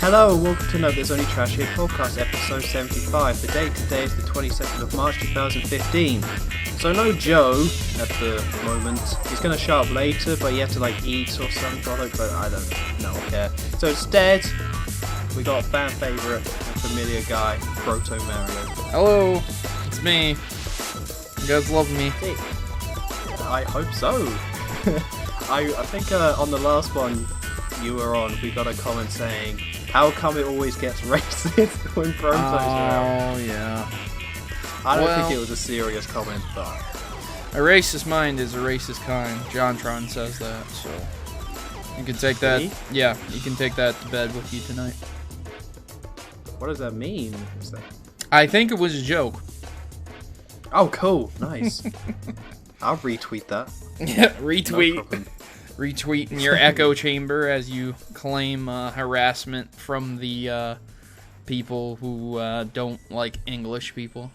Hello, welcome to No There's Only Trash Here podcast, episode 75. The date today is the 22nd of March 2015. So no Joe at the moment. He's going to show up later, but he had to eat or some product, but I don't care. So instead, we got a fan favourite and familiar guy, ProtoMario. Hello, it's me. You guys love me. Hey, I hope so. I think on the last one you were on, we got a comment saying, how come it always gets racist when Proto's around? Oh, yeah. I don't think it was a serious comment, but... A racist mind is a racist kind. JonTron says that, so... You can take that... Yeah, you can take that to bed with you tonight. What does that mean? I think it was a joke. Oh, cool. Nice. I'll retweet that. Yeah, retweet. No problem. Retweet in your echo chamber as you claim harassment from the people who don't like English people.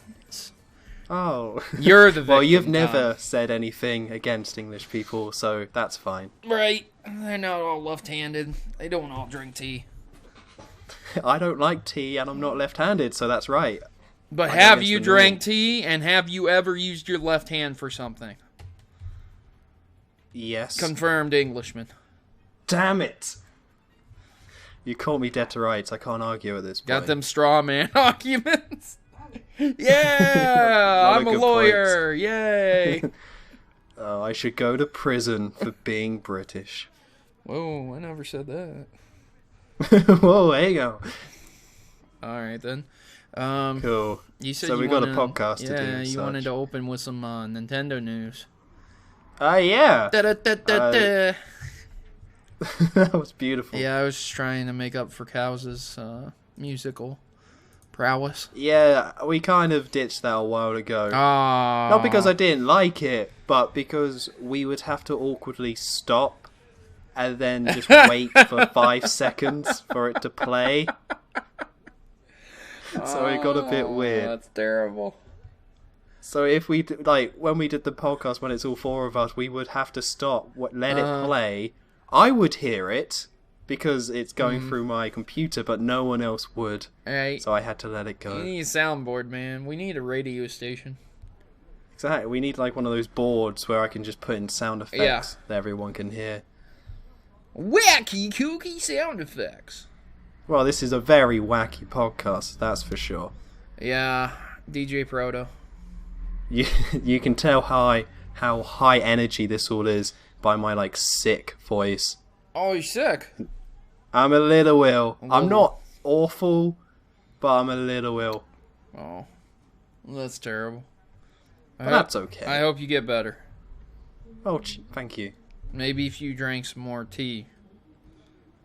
Oh. You're the victim. Well, you've never said anything against English people, so that's fine. Right. They're not all left-handed. They don't all drink tea. I don't like tea, and I'm not left-handed, so that's right. But have you drank tea, and have you ever used your left hand for something? Yes. Confirmed Englishman. Damn it! You caught me dead to rights. I can't argue at this point. Got them straw man arguments. Yeah, I'm a lawyer. Point. Yay. Oh, I should go to prison for being British. Whoa, I never said that. Whoa, there you go. All right then. Cool. You said so you we got a podcast to do. Yeah, you wanted to open with some Nintendo news. Yeah. Da-da-da-da-da. That was beautiful. Yeah, I was just trying to make up for Cows's musical prowess. Yeah, we kind of ditched that a while ago. Oh. Not because I didn't like it, but because we would have to awkwardly stop and then just wait for 5 seconds for it to play. So it got a bit weird. That's terrible. So if we when we did the podcast when it's all 4 of us, we would have to stop, let it play. I would hear it because it's going through my computer, but no one else would. Right. So I had to let it go. You need a soundboard, man. We need a radio station. Exactly. We need one of those boards where I can just put in sound effects that everyone can hear. Wacky kooky sound effects. Well, this is a very wacky podcast, that's for sure. Yeah, DJ Proto. You can tell how high energy this all is by my sick voice. Oh, you're sick. I'm a little ill. I'm not awful, but I'm a little ill. Oh, that's terrible. That's okay. I hope you get better. Oh, thank you. Maybe if you drank some more tea.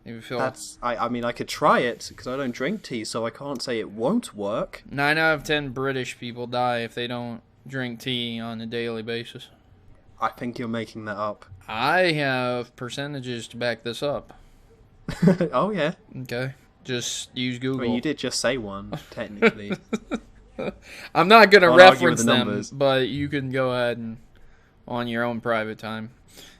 Maybe feel... I mean, I could try it, because I don't drink tea, so I can't say it won't work. 9 out of 10 British people die if they don't drink tea on a daily basis. I think you're making that up. I have percentages to back this up. Oh, yeah. Okay. Just use Google. Well, you did just say one, technically. I'm not going to reference the them, but you can go ahead and, on your own private time,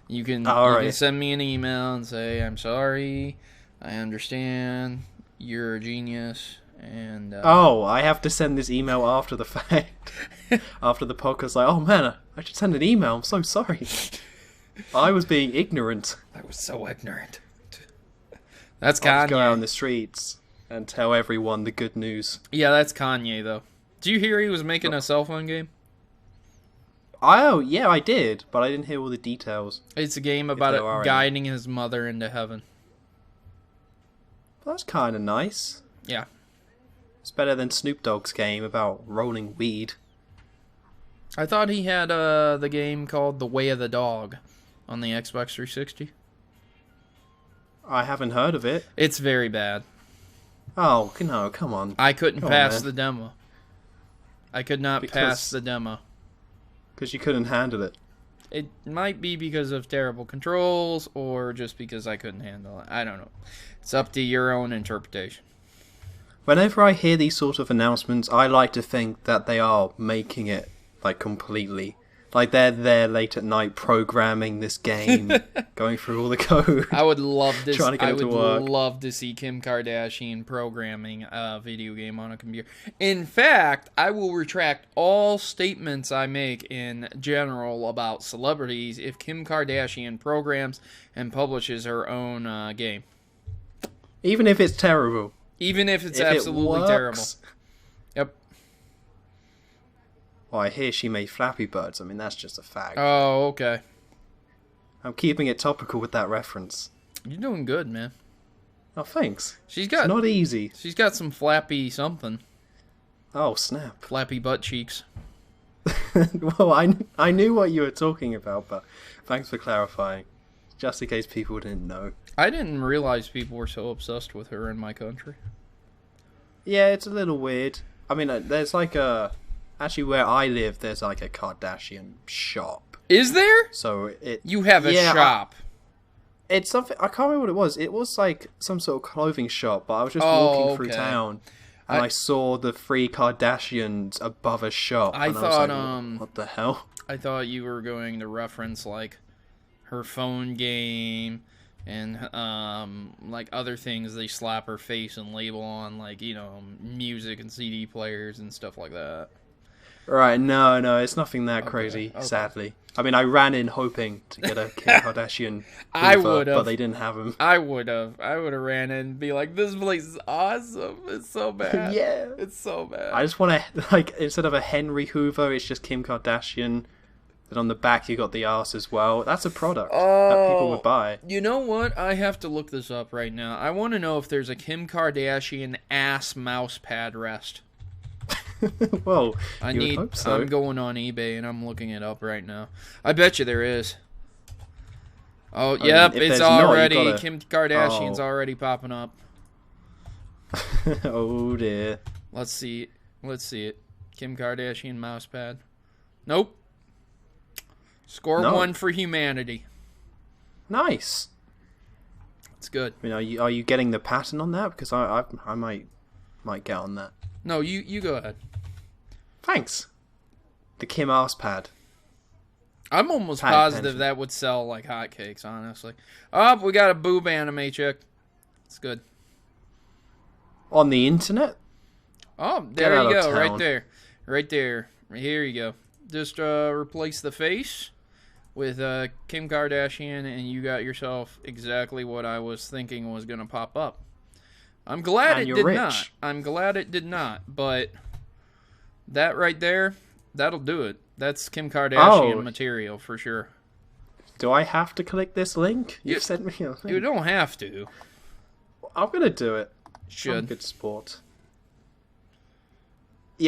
you can send me an email and say, I'm sorry, I understand, you're a genius, and... I have to send this email after the fact. After the podcast, oh man, I should send an email, I'm so sorry. I was being ignorant. I was so ignorant. That's Kanye. I'll just go out on the streets and tell everyone the good news. Yeah, that's Kanye, though. Did you hear he was making a cell phone game? Oh, yeah, I did, but I didn't hear all the details. It's a game about guiding his mother into heaven. Well, that's kind of nice. Yeah. It's better than Snoop Dogg's game about rolling weed. I thought he had the game called The Way of the Dog on the Xbox 360. I haven't heard of it. It's very bad. Oh, no, come on. I couldn't pass the demo. I could not pass the demo. Because you couldn't handle it. It might be because of terrible controls, or just because I couldn't handle it. I don't know. It's up to your own interpretation. Whenever I hear these sort of announcements, I like to think that they are making it, completely. Like they're there late at night programming this game, going through all the code. I would love this. Trying to get it to work. Love to see Kim Kardashian programming a video game on a computer. In fact, I will retract all statements I make in general about celebrities if Kim Kardashian programs and publishes her own game. Even if it's terrible. Even if it's absolutely terrible. Yep. Well, I hear she made Flappy Birds. I mean, that's just a fact. Oh, okay. I'm keeping it topical with that reference. You're doing good, man. Oh, thanks. It's not easy. She's got some flappy something. Oh, snap. Flappy butt cheeks. Well, I knew what you were talking about, but thanks for clarifying. Just in case people didn't know. I didn't realize people were so obsessed with her in my country. Yeah, it's a little weird. I mean, there's like a... Actually, where I live, there's like a Kardashian shop. Is there? So You have a shop. It's something... I can't remember what it was. It was like some sort of clothing shop, but I was just walking through town, and I saw the 3 Kardashians above a shop. I thought, like, what the hell? I thought you were going to reference, like, her phone game and, like, other things they slap her face and label on, like, you know, music and CD players and stuff like that. Right, no, it's nothing that crazy, sadly. I mean, I ran in hoping to get a Kim Kardashian Hoover, but they didn't have them. I would have ran in and be like, this place is awesome. It's so bad. Yeah. It's so bad. I just want to, like, instead of a Henry Hoover, it's just Kim Kardashian. Then on the back, you got the arse as well. That's a product that people would buy. You know what? I have to look this up right now. I want to know if there's a Kim Kardashian ass mouse pad rest. Well, hope so. I'm going on eBay and I'm looking it up right now. I bet you there is. Oh, yep, it's already Kim Kardashian's already popping up. Oh dear. Let's see it. Kim Kardashian mouse pad. Nope. Score 1 for humanity. Nice. It's good. I mean, are you getting the pattern on that? Because I might get on that. No, you go ahead. Thanks. The Kim arse pad. I'm almost positive that would sell like hotcakes, honestly. Oh, we got a boob anime chick. It's good. On the internet? Oh, there you go. Right there. Right there. Here you go. Just replace the face with Kim Kardashian, and you got yourself exactly what I was thinking was going to pop up. I'm glad it did not. I'm glad it did not, but that right there, that'll do it. That's Kim Kardashian material for sure. Do I have to click this link? You've sent me a link. You don't have to. I'm going to do it. Should. I'm good sport.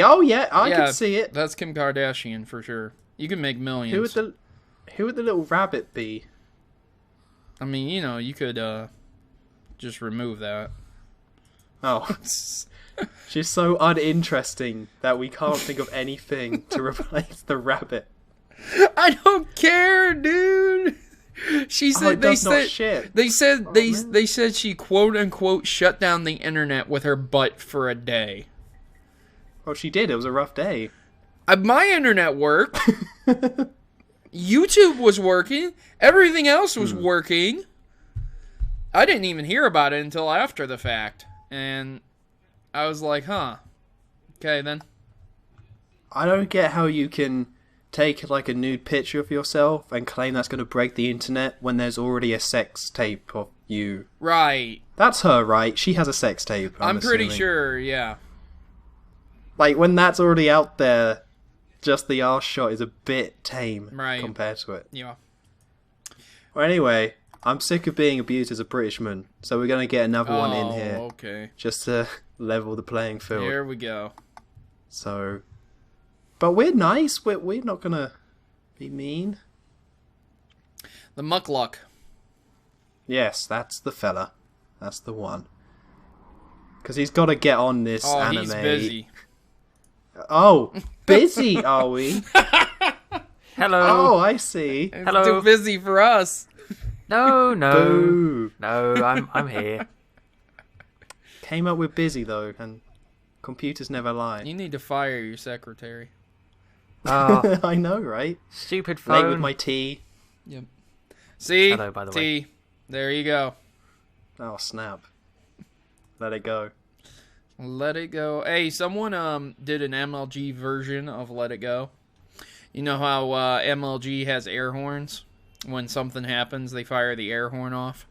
Oh, yeah, I can see it. That's Kim Kardashian for sure. You can make millions. Who would the little rabbit be? I mean, you know, you could just remove that. Oh. She's so uninteresting that we can't think of anything to replace the rabbit. I don't care, dude. She said they said she quote unquote shut down the internet with her butt for a day. Well, she did. It was a rough day. My internet worked. YouTube was working. Everything else was working. I didn't even hear about it until after the fact. And I was like, huh. Okay, then. I don't get how you can take like a nude picture of yourself and claim that's going to break the internet when there's already a sex tape of you. Right. That's her, right? She has a sex tape. I'm pretty sure, yeah. Like, when that's already out there, just the arse shot is a bit tame compared to it. Yeah. Well, anyway, I'm sick of being abused as a Britishman, so we're going to get another one in here. Okay. Just to level the playing field. Here we go. So, but we're nice. We're not going to be mean. The Muckluck. Yes, that's the fella. That's the one. Because he's got to get on this anime. He's busy. Oh, busy are we? Hello. Oh, I see. Hello. Too busy for us. No. Boo. No, I'm here. Came up with busy though, and computers never lie. You need to fire your secretary. Oh, I know, right? stupid phone. Late with my tea. Yep. See? Hello, by the way. T. There you go. Oh, snap. Let it go. Let It Go. Hey, someone did an MLG version of Let It Go. You know how MLG has air horns? When something happens, they fire the air horn off.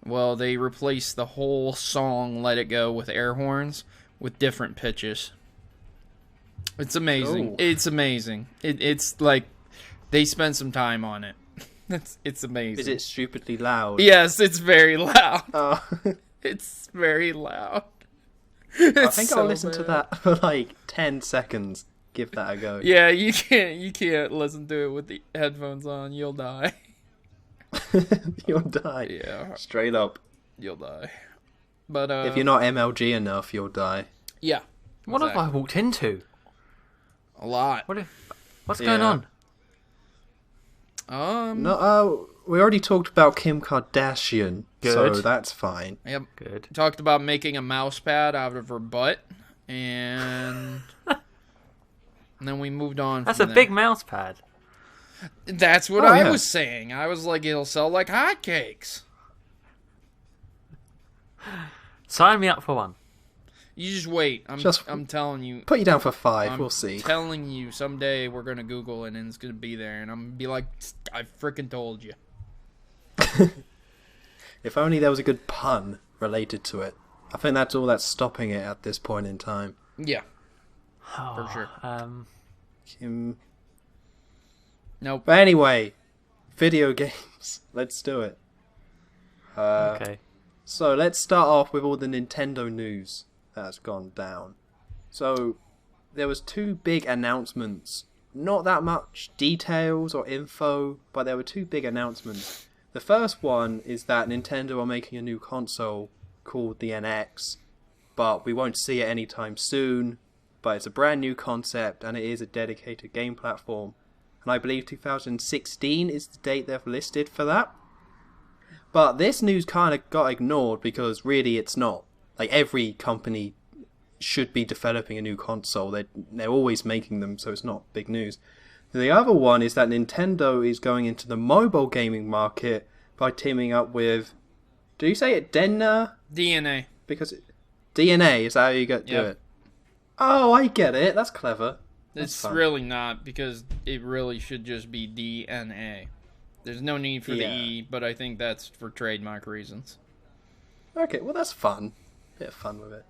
Well, they replaced the whole song Let It Go with air horns with different pitches. It's amazing. Oh. It's amazing. It's like they spent some time on it. It's amazing. Is it stupidly loud? Yes, it's very loud. Oh. It's very loud. I think I'll listen to that for like 10 seconds. Give that a go. Yeah, you can't listen to it with the headphones on. You'll die. You'll die. Yeah. Straight up. You'll die. But if you're not MLG enough, you'll die. Yeah. What have I walked into? A lot. What's going on? No, we already talked about Kim Kardashian, Good. so that's fine. Yep. Good. Talked about making a mouse pad out of her butt, and then we moved on. That's from a there. big mouse pad. That's what I was saying. I was like, it'll sell like hotcakes. Sign me up for one. You just wait. I'm telling you. Put you down for 5, I'm we'll see. telling you, someday we're gonna Google it and it's gonna be there, and I'm gonna be like, I freaking told you. If only there was a good pun related to it. I think that's all that's stopping it at this point in time. Yeah, for sure. Kim... Nope. But anyway, video games. Let's do it. Okay. So let's start off with all the Nintendo news that's gone down. So there was 2 big announcements. Not that much details or info, but there were 2 big announcements. The first one is that Nintendo are making a new console called the NX, but we won't see it anytime soon. But it's a brand new concept and it is a dedicated game platform. And I believe 2016 is the date they've listed for that. But this news kind of got ignored because really it's not. Like, every company should be developing a new console. They're always making them, so it's not big news. The other one is that Nintendo is going into the mobile gaming market by teaming up with... Do you say it DeNA? DeNA. Because DeNA, is that how you do it? Oh, I get it. That's clever. It's really not, because it really should just be DeNA. There's no need for the E, but I think that's for trademark reasons. Okay, well that's fun. Bit of fun with it.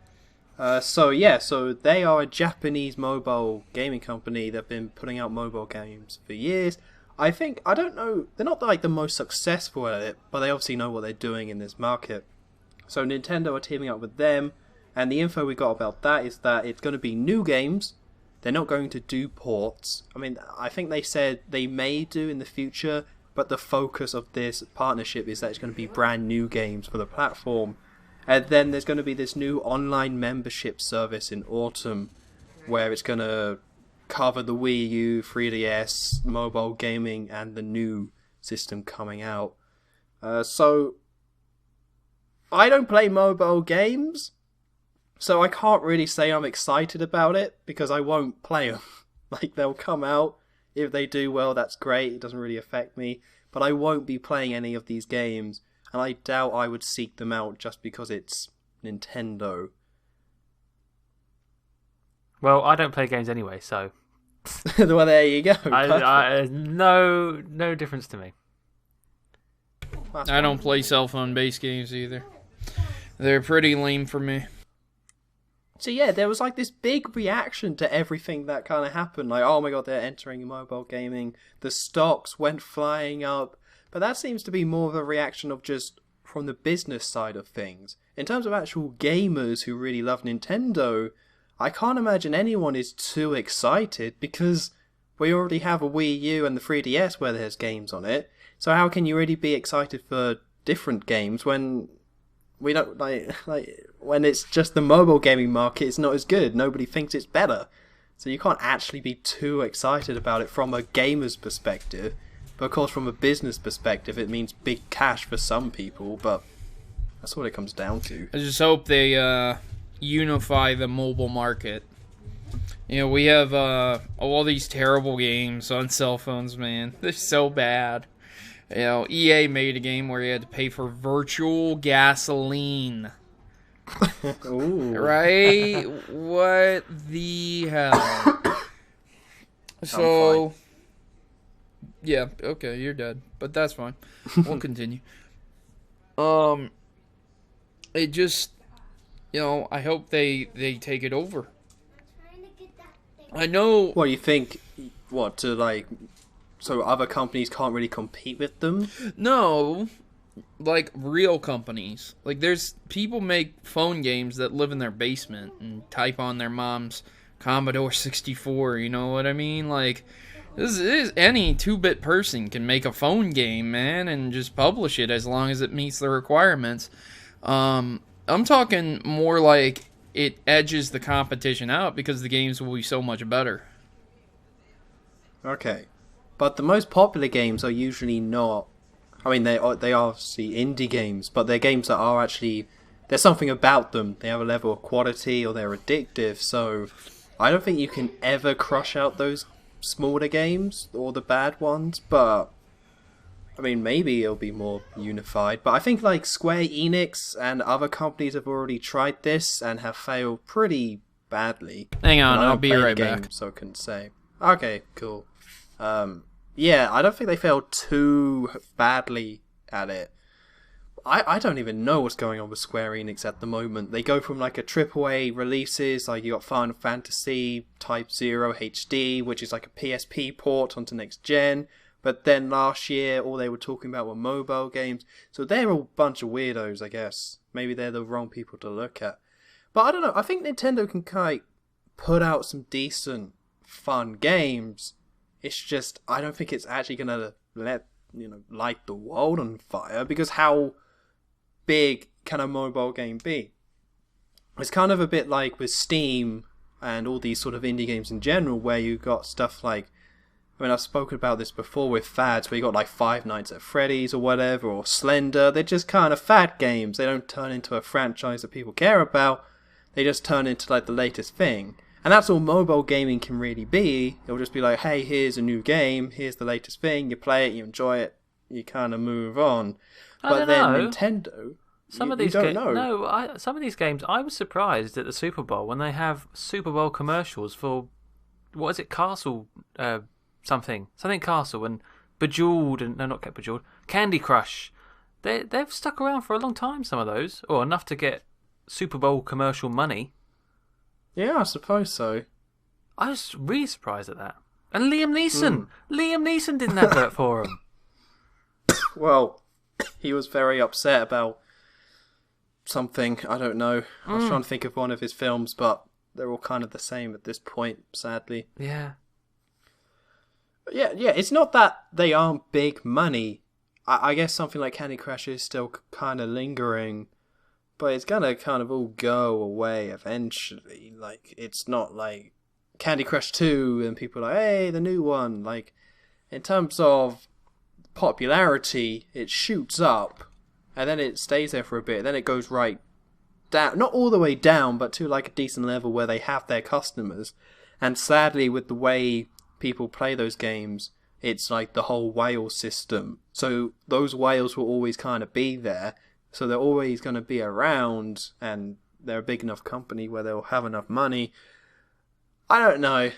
So they are a Japanese mobile gaming company. They've been putting out mobile games for years. I don't know, they're not like the most successful at it, but they obviously know what they're doing in this market. So Nintendo are teaming up with them, and the info we got about that is that it's going to be new games. They're not going to do ports. I mean, I think they said they may do in the future, but the focus of this partnership is that it's going to be brand new games for the platform. And then there's going to be this new online membership service in autumn where it's going to cover the Wii U, 3DS, mobile gaming, and the new system coming out. So, I don't play mobile games, so I can't really say I'm excited about it because I won't play them. Like, they'll come out. If they do well, that's great. It doesn't really affect me. But I won't be playing any of these games. And I doubt I would seek them out just because it's Nintendo. Well, I don't play games anyway, so... Well, there you go. No difference to me. I don't play cell phone-based games either. They're pretty lame for me. So yeah, there was like this big reaction to everything that kind of happened. Like, oh my god, they're entering mobile gaming. The stocks went flying up. But that seems to be more of a reaction of just from the business side of things. In terms of actual gamers who really love Nintendo, I can't imagine anyone is too excited because we already have a Wii U and the 3DS where there's games on it. So how can you really be excited for different games when we don't like when it's just the mobile gaming market is not as good. Nobody thinks it's better. So you can't actually be too excited about it from a gamer's perspective. But of course from a business perspective it means big cash for some people, but that's what it comes down to. I just hope they unify the mobile market. You know, we have all these terrible games on cell phones, man. They're so bad. You know, EA made a game where you had to pay for virtual gasoline. Ooh. Right? What the hell? So, yeah, okay, you're dead, but that's fine. We'll continue. It just, you know, I hope they take it over. I know. What do you think? What to like? So other companies can't really compete with them? No, like real companies. Like there's people make phone games that live in their basement and type on their mom's Commodore 64. You know what I mean? Like this is any 2-bit person can make a phone game, man, and just publish it as long as it meets the requirements. I'm talking more like it edges the competition out because the games will be so much better. Okay. But the most popular games are usually not... I mean, they are obviously indie games, but they're games that are actually... There's something about them. They have a level of quality or they're addictive, so... I don't think you can ever crush out those smaller games or the bad ones, but... I mean, maybe it'll be more unified, but I think like Square Enix and other companies have already tried this and have failed pretty badly. Hang on, I'll be right back. So I couldn't say. Okay, cool. Yeah, I don't think they failed too badly at it. I don't even know what's going on with Square Enix at the moment. They go from like a AAA releases, like you got Final Fantasy Type 0 HD, which is like a PSP port onto next gen. But then last year, all they were talking about were mobile games. So they're a bunch of weirdos, I guess. Maybe they're the wrong people to look at. But I don't know. I think Nintendo can kind of put out some decent, fun games. It's just, I don't think it's actually going to light the world on fire. Because how big can a mobile game be? It's kind of a bit like with Steam and all these sort of indie games in general, where you got stuff like... I mean, I've spoken about this before with fads, where you got like Five Nights at Freddy's or whatever, or Slender. They're just kind of fad games. They don't turn into a franchise that people care about. They just turn into like the latest thing. And that's all mobile gaming can really be. It'll just be like, hey, here's a new game, here's the latest thing, you play it, you enjoy it, you kind of move on. But then Nintendo... Some of these games, I was surprised at the Super Bowl when they have Super Bowl commercials for, what is it, Castle... Something Castle and Bejeweled and no, not get Bejeweled. Candy Crush. They've stuck around for a long time. Some of those, or enough to get Super Bowl commercial money. Yeah, I suppose so. I was really surprised at that. And Liam Neeson did an advert for him. Well, he was very upset about something. I don't know. I was trying to think of one of his films, but they're all kind of the same at this point, sadly. Yeah. Yeah, it's not that they aren't big money. I guess something like Candy Crush is still kind of lingering, but it's gonna kind of all go away eventually. Like, it's not like Candy Crush 2 and people are like, hey, the new one. Like, in terms of popularity, it shoots up, and then it stays there for a bit, then it goes right down. Not all the way down, but to like a decent level where they have their customers. And sadly, with the way people play those games, it's like the whole whale system. So those whales will always kind of be there. So they're always going to be around, and they're a big enough company where they'll have enough money. I don't know.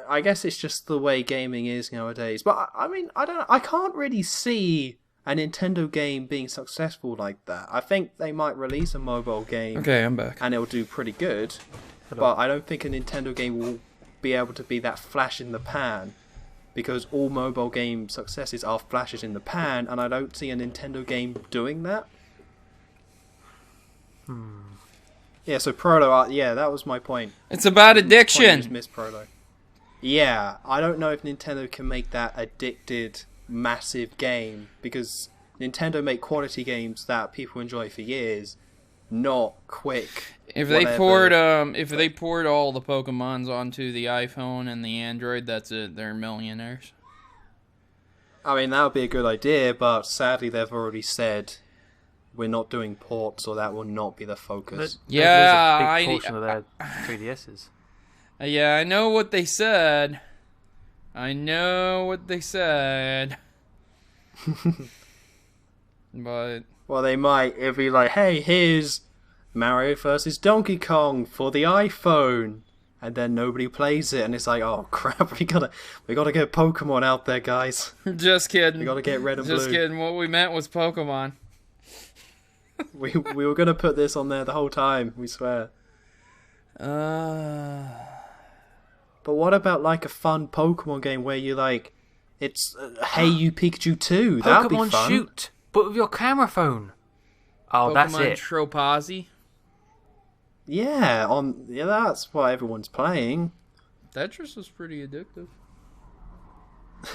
I guess it's just the way gaming is nowadays. But I mean, I don't know. I can't really see a Nintendo game being successful like that. I think they might release a mobile game. Okay, I'm back. And it'll do pretty good. Hello. But I don't think a Nintendo game will be able to be that flash in the pan, because all mobile game successes are flashes in the pan, and I don't see a Nintendo game doing that. Yeah, so Proto, that was my point. It's about addiction. Just missed Proto. Yeah, I don't know if Nintendo can make that addicted, massive game, because Nintendo make quality games that people enjoy for years, not quick. If they poured all the Pokemons onto the iPhone and the Android, that's it. They're millionaires. I mean, that would be a good idea, but sadly they've already said we're not doing ports, or that will not be the focus. There's a big portion of their 3DSs. Yeah, I know what they said. But... Well, they might. It'd be like, hey, here's Mario vs. Donkey Kong for the iPhone. And then nobody plays it, and it's like, oh crap, we gotta get Pokemon out there, guys. Just kidding. We gotta get Red and Blue. Just kidding. What we meant was Pokemon. we were gonna put this on there the whole time, we swear. But what about like a fun Pokemon game where you like, it's Hey You Pikachu 2? That'd be fun. Pokemon Shoot, but with your camera phone. Oh, Pokemon that's it. Tropazi. Yeah, that's what everyone's playing. Tetris is pretty addictive.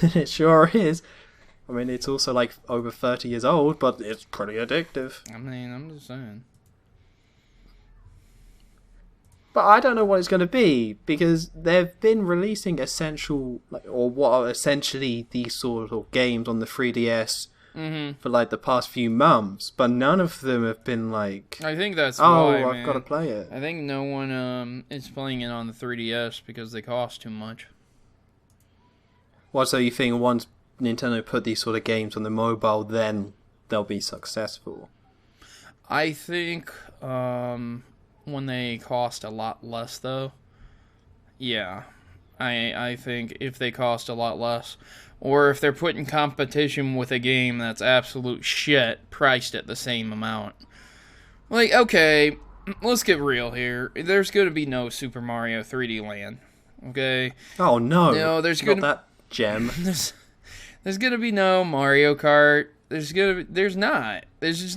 It sure is. I mean, it's also like over 30 years old, but it's pretty addictive. I mean, I'm just saying. But I don't know what it's going to be, because they've been releasing essentially these sort of games on the 3DS for like the past few months, but none of them have been like, I think that's why, I've got to play it. I think no one is playing it on the 3DS because they cost too much. What, so you think once Nintendo put these sort of games on the mobile, then they'll be successful? I think when they cost a lot less, though, yeah. I think if they cost a lot less, or if they're put in competition with a game that's absolute shit, priced at the same amount. Like, okay, let's get real here. There's going to be no Super Mario 3D Land, okay? Oh, no. No, there's going to... Not that gem. There's going to be no Mario Kart. There's just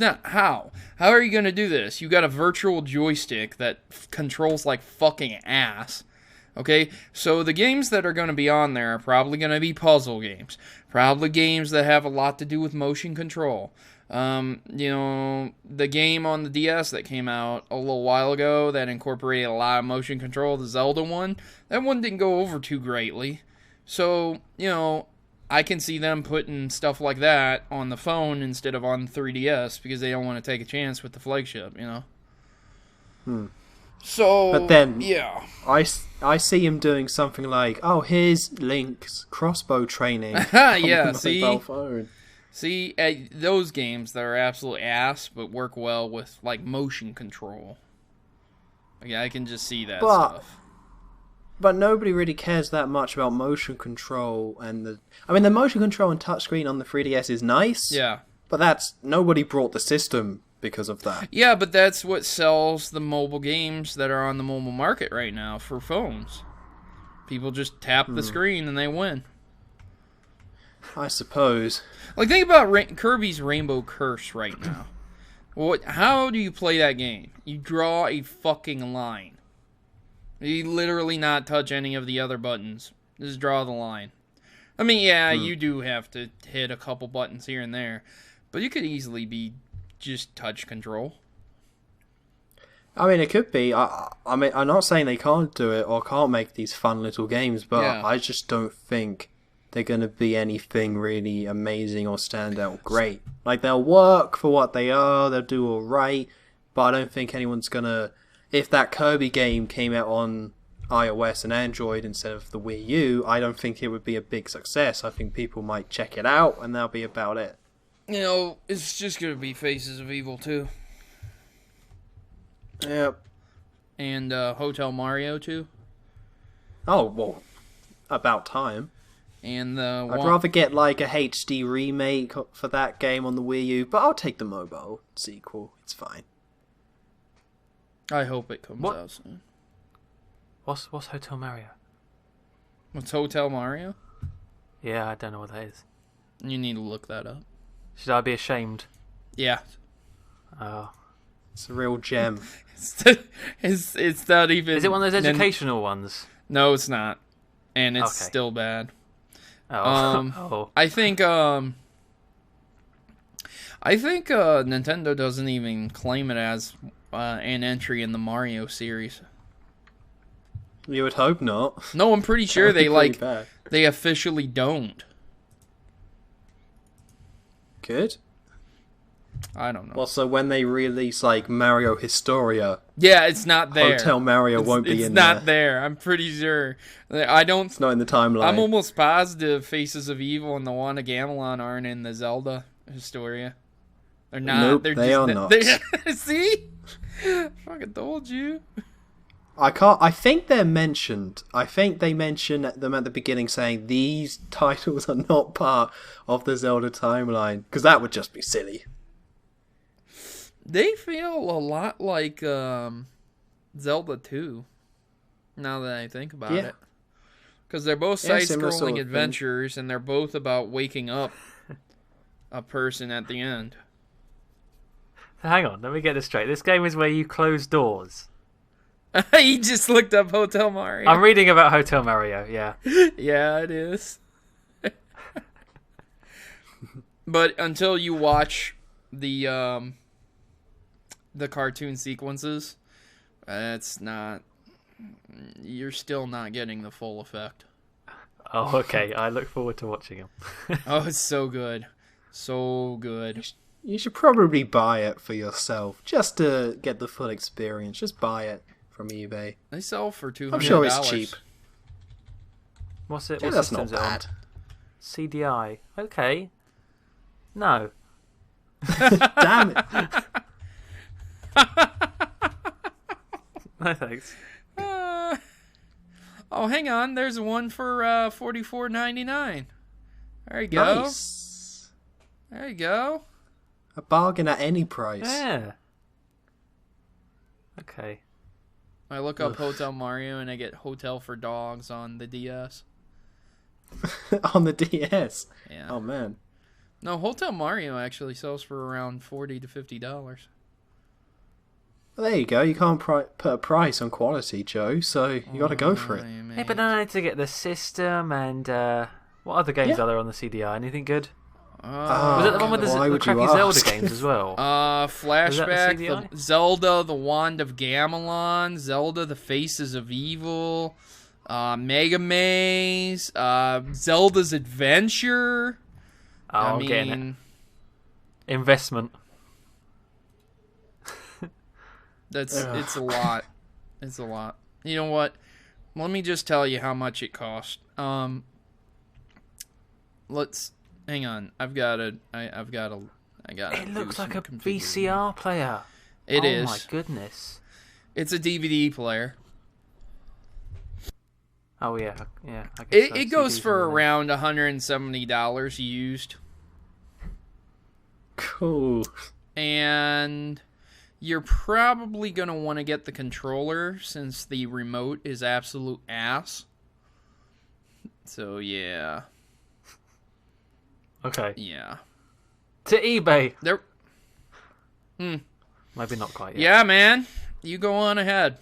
not. How are you going to do this? You got a virtual joystick that controls like fucking ass. Okay, so the games that are going to be on there are probably going to be puzzle games. Probably games that have a lot to do with motion control. The game on the DS that came out a little while ago that incorporated a lot of motion control, the Zelda one, that one didn't go over too greatly. So, I can see them putting stuff like that on the phone instead of on 3DS because they don't want to take a chance with the flagship, So, but then, yeah. I see him doing something like, oh, here's Link's crossbow training. Yeah, see, those games that are absolute ass but work well with like motion control. Yeah, I can just see that stuff. But nobody really cares that much about motion control and the motion control and touchscreen on the 3DS is nice. Yeah. But nobody brought the system because of that. Yeah, but that's what sells the mobile games that are on the mobile market right now for phones. People just tap the screen and they win. I suppose. Like, think about Kirby's Rainbow Curse right now. How do you play that game? You draw a fucking line. You literally not touch any of the other buttons. Just draw the line. I mean, yeah, you do have to hit a couple buttons here and there, but you could easily be just touch control. I mean, it could be. I mean, I'm not saying they can't do it or can't make these fun little games, but yeah. I just don't think they're going to be anything really amazing or stand out great. Like, they'll work for what they are, they'll do alright, but I don't think anyone's going to... If that Kirby game came out on iOS and Android instead of the Wii U, I don't think it would be a big success. I think people might check it out, and that'll be about it. It's just going to be Faces of Evil 2. Yep. And Hotel Mario 2. Oh, well, about time. And I'd rather get like a HD remake for that game on the Wii U, but I'll take the mobile sequel. It's fine. I hope it comes out soon. What's Hotel Mario? What's Hotel Mario? Yeah, I don't know what that is. You need to look that up. Should I be ashamed? Yeah. Oh. It's a real gem. It's not even... Is it one of those educational ones? No, it's not. And it's still bad. Oh. I think Nintendo doesn't even claim it as an entry in the Mario series. You would hope not. No, I'm pretty sure they officially don't. Good. I don't know. Well, so when they release like Mario Historia, Yeah, it's not there. Hotel Mario won't be in there. It's not there. I'm pretty sure. I don't. It's not in the timeline. I'm almost positive Faces of Evil and the Wand of Gamelon aren't in the Zelda Historia. They're not. Nope, they are not. See? Fucking told you. I think they're mentioned. I think they mention them at the beginning, saying these titles are not part of the Zelda timeline, because that would just be silly. They feel a lot like Zelda 2. Now that I think about it, because they're both side-scrolling sort of adventures, and they're both about waking up a person at the end. Hang on, let me get this straight. This game is where you close doors. You just looked up Hotel Mario. I'm reading about Hotel Mario, yeah. Yeah, it is. But until you watch the cartoon sequences, you're still not getting the full effect. Oh, okay. I look forward to watching them. Oh, it's so good. So good. You should probably buy it for yourself, just to get the full experience. Just buy it from eBay. They sell for $200. I'm sure it's cheap. What's it? Yeah, that's not bad. CDI. Okay. No. Damn it. No thanks. Oh, hang on. There's one for $44.99. There you go. Nice. There you go. A bargain at any price. Yeah. Okay. I look up Hotel Mario and I get Hotel for Dogs on the DS. On the DS? Yeah. Oh, man. No, Hotel Mario actually sells for around $40 to $50. Well, there you go. You can't put a price on quality, Joe, so you got to go for it. Hey, but I need to get the system and what other games are there on the CDI? Anything good? Was it the one with the crappy Zelda games as well? Flashback, Zelda, the Wand of Gamelon, Zelda, the Faces of Evil, Mega Maze, Zelda's Adventure. Oh, I'm getting it. Investment. It's a lot. It's a lot. You know what? Let me just tell you how much it cost. Hang on. I got it. It looks like a VCR player. It is. Oh my goodness. It's a DVD player. Oh yeah. I guess it goes for around $170 used. Cool. And you're probably gonna want to get the controller since the remote is absolute ass. So yeah. Okay. Yeah. To eBay. Maybe not quite yet. Yeah, man. You go on ahead.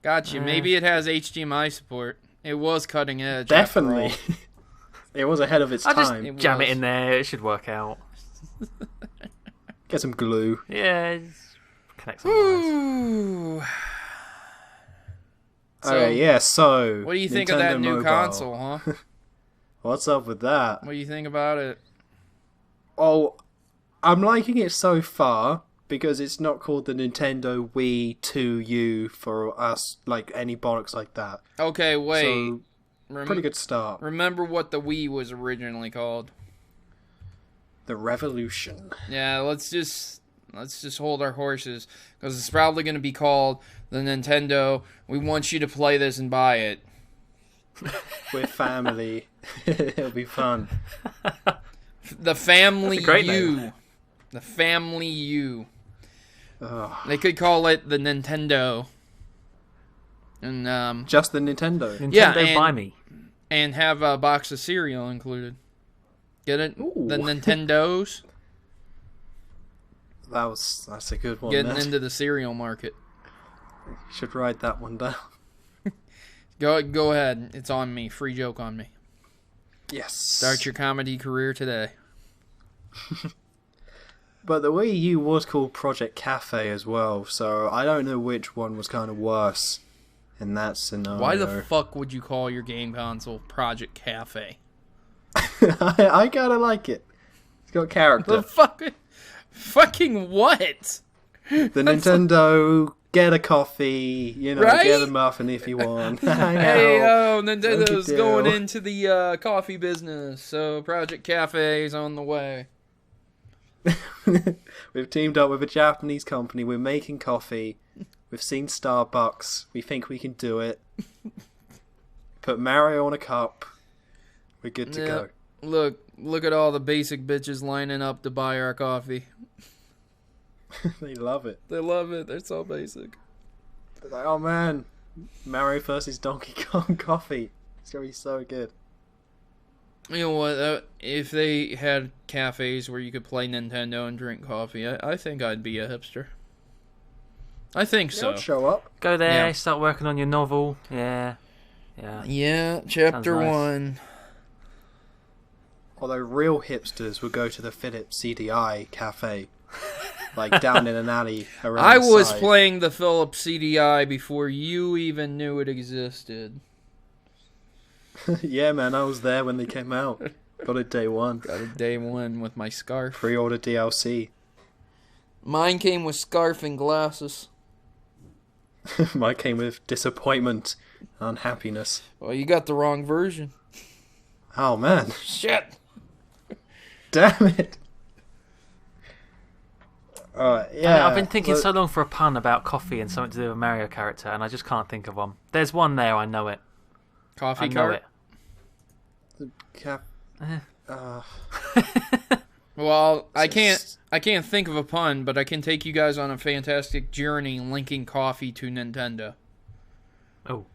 Got you. Maybe it has HDMI support. It was cutting edge. Definitely. It was ahead of its time. Just jam it in there. It should work out. Get some glue. Yeah. Connect some wires. So what do you think Nintendo of that new Mobile. console, huh? What's up with that? What do you think about it? Oh, I'm liking it so far because it's not called the Nintendo Wii 2U for us, like any bollocks like that. Okay, wait. So, pretty good start. Remember what the Wii was originally called? The Revolution. Yeah, let's just hold our horses because it's probably going to be called the Nintendo. We want you to play this and buy it. We're family. It'll be fun. The Family That's a great U. name. The Family U. Ugh. They could call it the Nintendo. And just the Nintendo. Nintendo buy me. And have a box of cereal included. Get it? Ooh. The Nintendos. That's a good one. Getting into the cereal market. You should write that one down. Go ahead. It's on me. Free joke on me. Yes. Start your comedy career today. But the Wii U was called Project Cafe as well, so I don't know which one was kind of worse in that scenario. Why the fuck would you call your game console Project Cafe? I kinda like it. It's got character. The fucking what? The Nintendo, get a coffee, right? Get a muffin if you want. Hey, Nintendo's going into the coffee business, so Project Cafe is on the way. We've teamed up with a Japanese company. We're making coffee. We've seen Starbucks. We think we can do it. Put Mario on a cup. We're good to go. Look at all the basic bitches lining up to buy our coffee. They love it. They love it. They're so basic. They're like, oh man, Mario versus Donkey Kong coffee. It's gonna be so good. You know what? If they had cafes where you could play Nintendo and drink coffee, I think I'd be a hipster. I think so. I'll show up. Go there, start working on your novel. Yeah. Chapter 1. Although real hipsters would go to the Philips CDI cafe, like down in an alley around I the was side. playing the Philips CDI before you even knew it existed. Yeah, man, I was there when they came out. Got it day one. Got it day one with my scarf. Pre-order DLC. Mine came with scarf and glasses. Mine came with disappointment and unhappiness. Well, you got the wrong version. Oh, man. Shit. Damn it. Yeah. I've been thinking so long for a pun about coffee and something to do with a Mario character, and I just can't think of one. There's one there, I know it. Coffee I know cart? it. Well, I can't think of a pun, but I can take you guys on a fantastic journey linking coffee to Nintendo. Oh.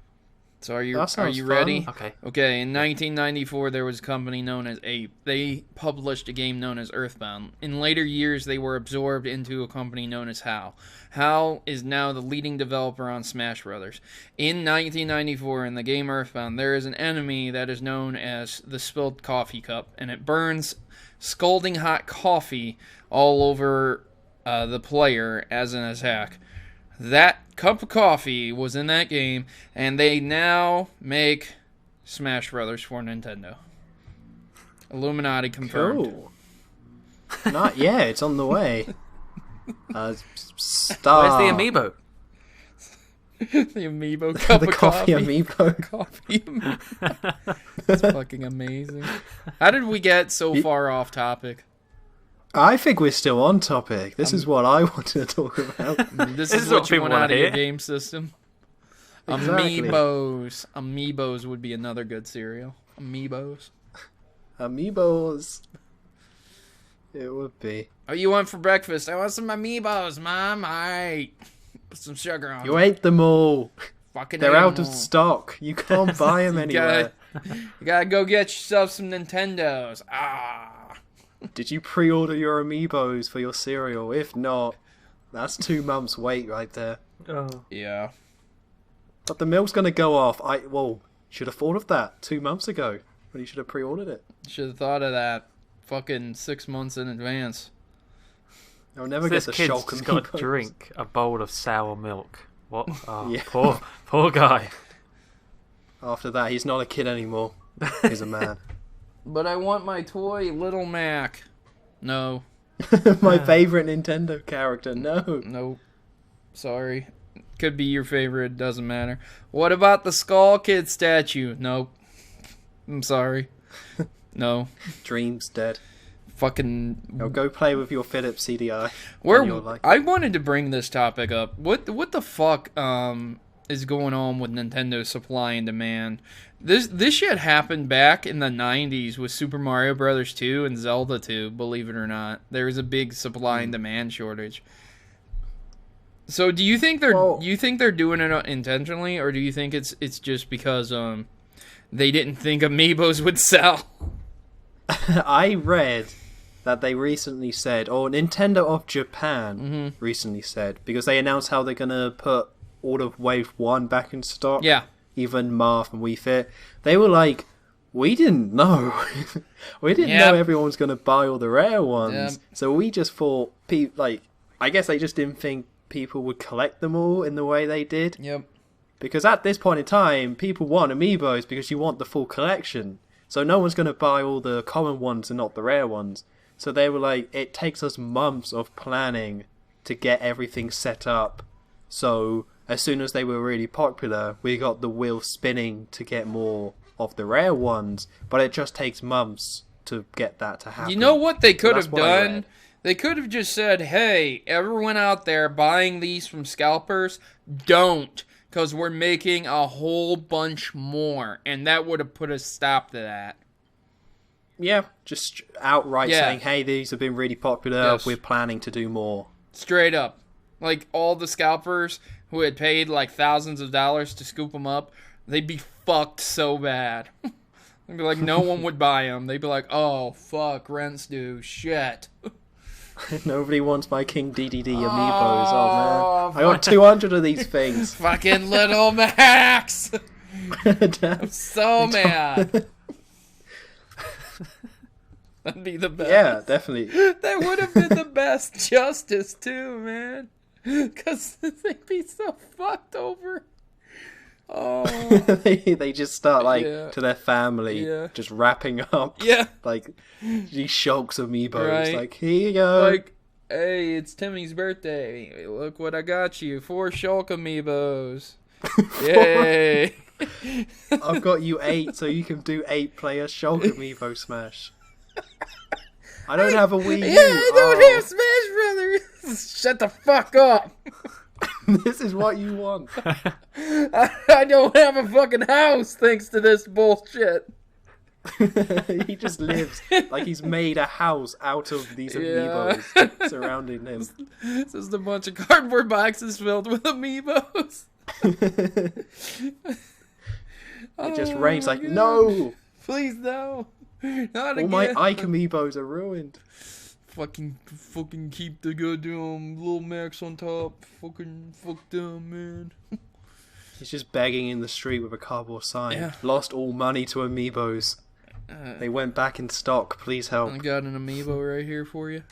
So are you fun. ready? Okay. In 1994 there was a company known as Ape. They published a game known as Earthbound. In later years they were absorbed into a company known as HAL. HAL is now the leading developer on Smash Brothers. In 1994 in the game Earthbound there is an enemy that is known as the Spilled Coffee Cup, and it burns scalding hot coffee all over the player as an attack. That cup of coffee was in that game, and they now make Smash Brothers for Nintendo. Illuminati confirmed. Cool. Not yet, it's on the way. Where's the amiibo? The amiibo cup the of coffee. Amiibo. Coffee. That's fucking amazing. How did we get so far off topic? I think we're still on topic. This is what I wanted to talk about. This is what you want out of your game system. Exactly. Amiibos would be another good cereal. Amiibos. It would be. Oh, you want for breakfast? I want some Amiibos, Mom. Alright. Put some sugar on. You ate them all. Fucking They're out of stock. You can't buy them anywhere. You gotta go get yourself some Nintendos. Did you pre-order your Amiibos for your cereal? If not, that's 2 months wait right there. Oh. Yeah. But the mill's gonna go off. Should have thought of that 2 months ago when you should have pre-ordered it. Should have thought of that fucking 6 months in advance. I'll never get the shock. This kid's got to drink a bowl of sour milk. What? Oh, yeah. Poor guy. After that, he's not a kid anymore. He's a man. But I want my toy, Little Mac. No. My favorite Nintendo character. No. Nope. Sorry. Could be your favorite. Doesn't matter. What about the Skull Kid statue? Nope. I'm sorry. No. Dream's dead. Fucking. Now go play with your Philips CDI. I wanted to bring this topic up. What the fuck is going on with Nintendo's supply and demand? This shit happened back in the 90s with Super Mario Brothers 2 and Zelda 2, believe it or not. There was a big supply and demand shortage. So do you think they're doing it intentionally, or do you think it's just because they didn't think Amiibos would sell? I read that they recently said, or Nintendo of Japan recently said, because they announced how they're gonna put all of Wave 1 back in stock. Yeah. Even Marth and Wii Fit. They were like, we didn't know. We didn't know everyone was going to buy all the rare ones. Yep. So we just thought, I guess they just didn't think people would collect them all in the way they did. Yep. Because at this point in time, people want Amiibos because you want the full collection. So no one's going to buy all the common ones and not the rare ones. So they were like, it takes us months of planning to get everything set up. So as soon as they were really popular, we got the wheel spinning to get more of the rare ones, but it just takes months to get that to happen. You know what they could have done? They could have just said, hey, everyone out there buying these from scalpers, don't, because we're making a whole bunch more, and that would have put a stop to that. Yeah, just outright saying, hey, these have been really popular, we're planning to do more. Straight up. Like, all the scalpers who had paid, like, thousands of dollars to scoop them up, they'd be fucked so bad. They'd be like, no one would buy them. They'd be like, oh, fuck, rent's due, shit. Nobody wants my King DDD amiibos. Oh, man. I got 200 of these things. Fucking Little Max! I'm so mad. That'd be the best. Yeah, definitely. That would have been the best justice, too, man. Because they'd be so fucked over. Oh. they just start, like, to their family, just wrapping up, like, these Shulk's amiibos. Right. Like, here you go. Like, hey, it's Timmy's birthday. Look what I got you. 4 Shulk amiibos. Yay. I've got you 8, so you can do 8-player Shulk amiibo Smash. I don't have a Wii U. Yeah, I don't have Smash Brothers. Shut the fuck up. This is what you want. I don't have a fucking house thanks to this bullshit. He just lives like he's made a house out of these amiibos surrounding him. It's just a bunch of cardboard boxes filled with amiibos. It just rains like, no! Please, no. Not all again. my Ike amiibos are ruined. Fucking keep the goddamn Little Max on top. Fucking fuck them, man. He's just begging in the street with a cardboard sign. Yeah. Lost all money to amiibos. They went back in stock. Please help. I got an amiibo right here for you.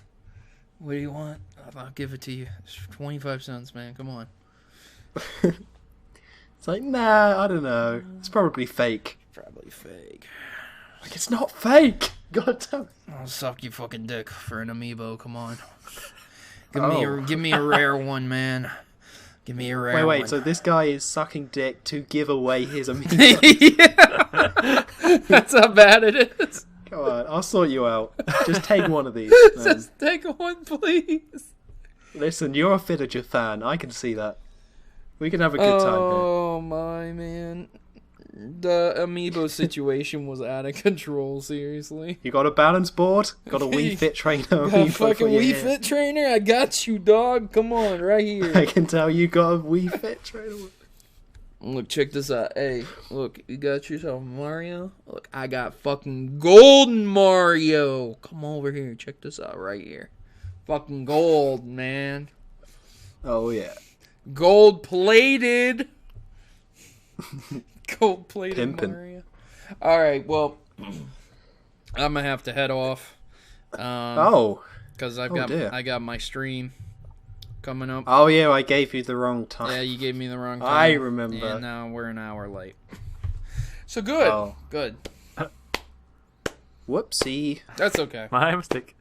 What do you want? I'll give it to you. It's 25 cents, man. Come on. It's like, nah, I don't know. It's probably fake. Probably fake. Like, it's not fake. God damn it. I'll suck your fucking dick for an amiibo. Come on. Give me a rare one, man. Give me a rare one. Wait. So this guy is sucking dick to give away his amiibo. Yeah. That's how bad it is. Come on, I'll sort you out. Just take one of these. Just take one, please. Listen, you're a Villager fan. I can see that. We can have a good time here. Oh, my man. The amiibo situation was out of control, seriously. You got a balance board? Got a Wii Fit Trainer amiibo got a fucking Wii Fit Trainer? I got you, dog. Come on, right here. I can tell you got a Wii Fit Trainer. Look, check this out. Hey, look, you got yourself Mario? Look, I got fucking golden Mario. Come over here. Check this out right here. Fucking gold, man. Oh, yeah. Gold-plated. Gold-plated Mario. Alright, well, I'm going to have to head off. Because I got my stream coming up. Oh, yeah, I gave you the wrong time. Yeah, you gave me the wrong time. I remember. And now we're an hour late. So good. Oh. Good. Whoopsie. That's okay. My mistake.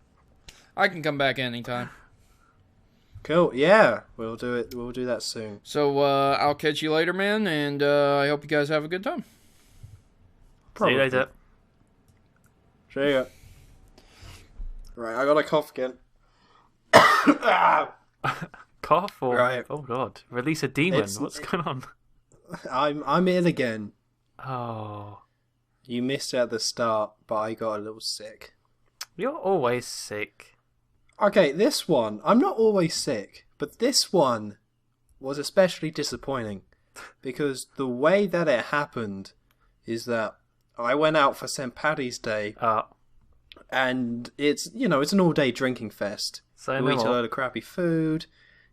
I can come back anytime. Cool. Yeah, we'll do it. We'll do that soon. So I'll catch you later, man, and I hope you guys have a good time. Probably. See you later. See ya. Right, I got a cough again. Cough or oh god, release a demon. What's going on? I'm in again. Oh, you missed it at the start, but I got a little sick. You're always sick. Okay, this one, I'm not always sick, but this one was especially disappointing because the way that it happened is that I went out for St. Paddy's Day and it's, it's an all-day drinking fest. You eat a load of crappy food,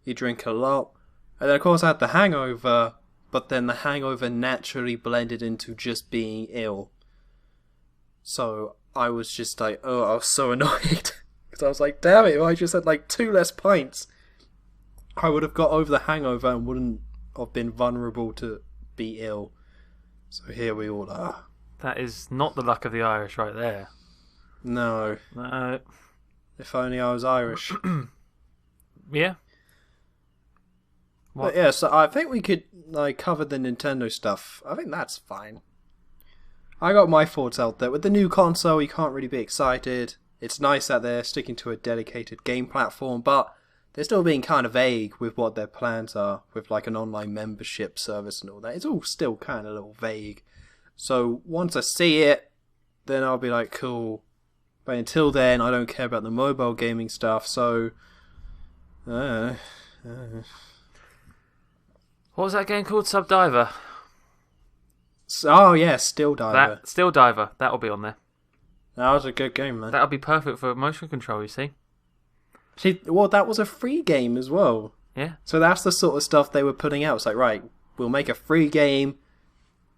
you drink a lot, and then of course I had the hangover, but then the hangover naturally blended into just being ill. So I was just like, I was so annoyed. Because I was like, damn it, if I just had like 2 less pints, I would have got over the hangover and wouldn't have been vulnerable to be ill. So here we all are. That is not the luck of the Irish right there. No. If only I was Irish. Yeah. What? But yeah, so I think we could cover the Nintendo stuff. I think that's fine. I got my thoughts out there. With the new console, you can't really be excited. It's nice that they're sticking to a dedicated game platform, but they're still being kind of vague with what their plans are, with an online membership service and all that. It's all still kind of a little vague. So once I see it, then I'll be like, cool. But until then, I don't care about the mobile gaming stuff, so... What was that game called? Subdiver? Oh, yeah, Still Diver. Still Diver, that'll be on there. That was a good game, man. That'll be perfect for motion control, you see. Well, that was a free game as well. Yeah. So that's the sort of stuff they were putting out. It's like, right, we'll make a free game,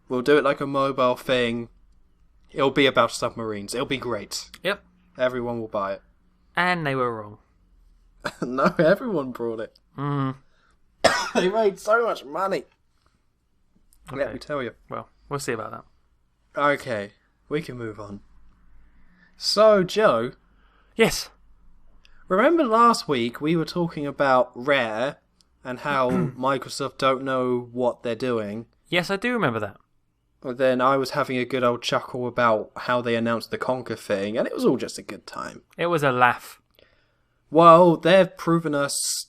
we'll do it like a mobile thing, it'll be about submarines, it'll be great. Yep. Everyone will buy it. And they were wrong. No, everyone brought it. They made so much money. Okay. Let me tell you. Well, we'll see about that. Okay, we can move on. So, Joe. Yes. Remember last week we were talking about Rare and how Microsoft don't know what they're doing? Yes, I do remember that. Then I was having a good old chuckle about how they announced the Conker thing, and it was all just a good time. It was a laugh. Well, they've proven us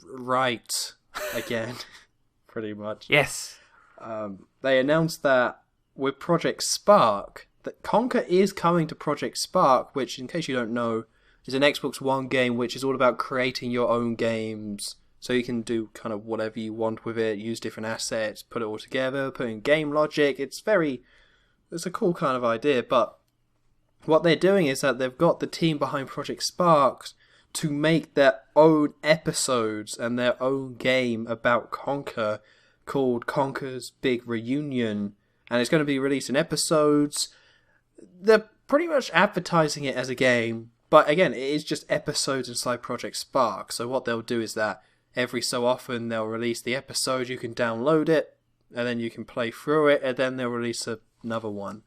right again, pretty much. Yes. They announced that with Project Spark, that Conker is coming to Project Spark, which, in case you don't know, is an Xbox One game which is all about creating your own games. So you can do kind of whatever you want with it, use different assets, put it all together, put in game logic. It's a cool kind of idea, but what they're doing is that they've got the team behind Project Spark to make their own episodes and their own game about Conker called Conker's Big Reunion. And it's going to be released in episodes. They're pretty much advertising it as a game, but again, it is just episodes inside Project Spark. So what they'll do is that every so often they'll release the episode, you can download it, and then you can play through it, and then they'll release another one.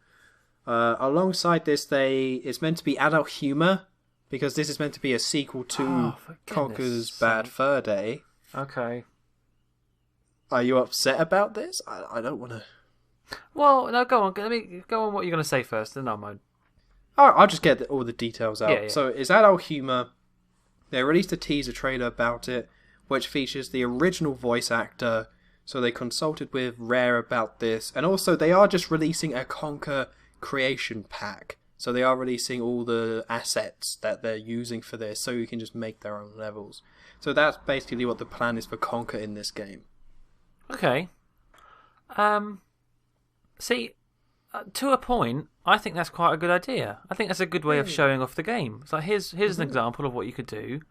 Alongside this, it's meant to be adult humor, because this is meant to be a sequel to Conker's Bad Fur Day. Okay. Are you upset about this? I don't want to... Well, no, go on. Let me go on what you're going to say first, then I'll mind. I'll just get all the details out. Yeah. So it's adult humor. They released a teaser trailer about it, which features the original voice actor. So they consulted with Rare about this. And also, they are just releasing a Conker creation pack. So they are releasing all the assets that they're using for this, so you can just make their own levels. So that's basically what the plan is for Conker in this game. Okay. See, to a point, I think that's quite a good idea. I think that's a good way of showing off the game. It's like, here's an example of what you could do.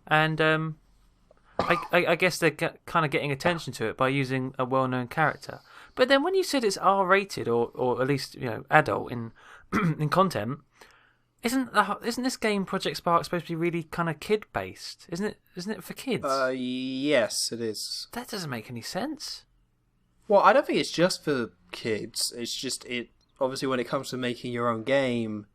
And I guess they're kind of getting attention to it by using a well-known character. But then when you said it's R-rated, or at least adult in in content, isn't this game Project Spark supposed to be really kind of kid-based? Isn't it for kids? Yes, it is. That doesn't make any sense. Well, I don't think it's just for kids. It's just obviously when it comes to making your own game,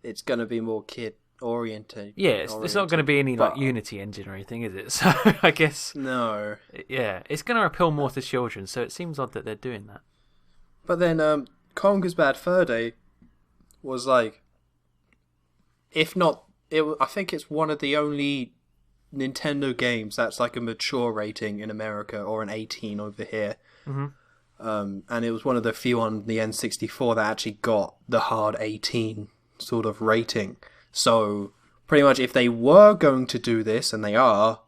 it's going to be more kid-oriented. Yeah, it's not going to be any Unity engine or anything, is it? So I guess... No. Yeah, it's going to appeal more to children, so it seems odd that they're doing that. But then Conker's Bad Fur Day was if not... I think it's one of the only Nintendo games that's a mature rating in America, or an 18 over here. Mm-hmm. And it was one of the few on the N64 that actually got the hard 18 sort of rating. So pretty much if they were going to do this, and they are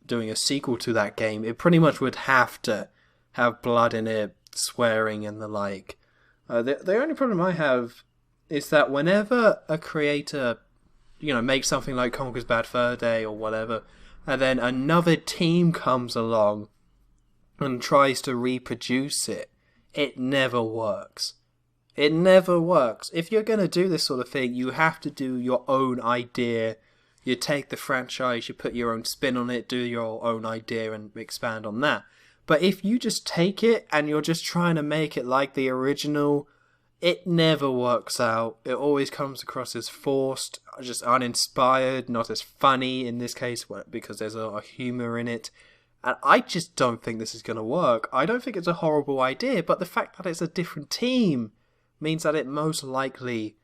doing a sequel to that game, it pretty much would have to have blood in it, swearing and the like. The only problem I have is that whenever a creator, makes something like Conker's Bad Fur Day or whatever, and then another team comes along and tries to reproduce it, it never works. It never works. If you're going to do this sort of thing, you have to do your own idea. You take the franchise, you put your own spin on it, do your own idea and expand on that. But if you just take it and you're just trying to make it like the original, it never works out. It always comes across as forced, just uninspired, not as funny in this case, because there's a lot of humour in it. And I just don't think this is going to work. I don't think it's a horrible idea, but the fact that it's a different team means that it most likely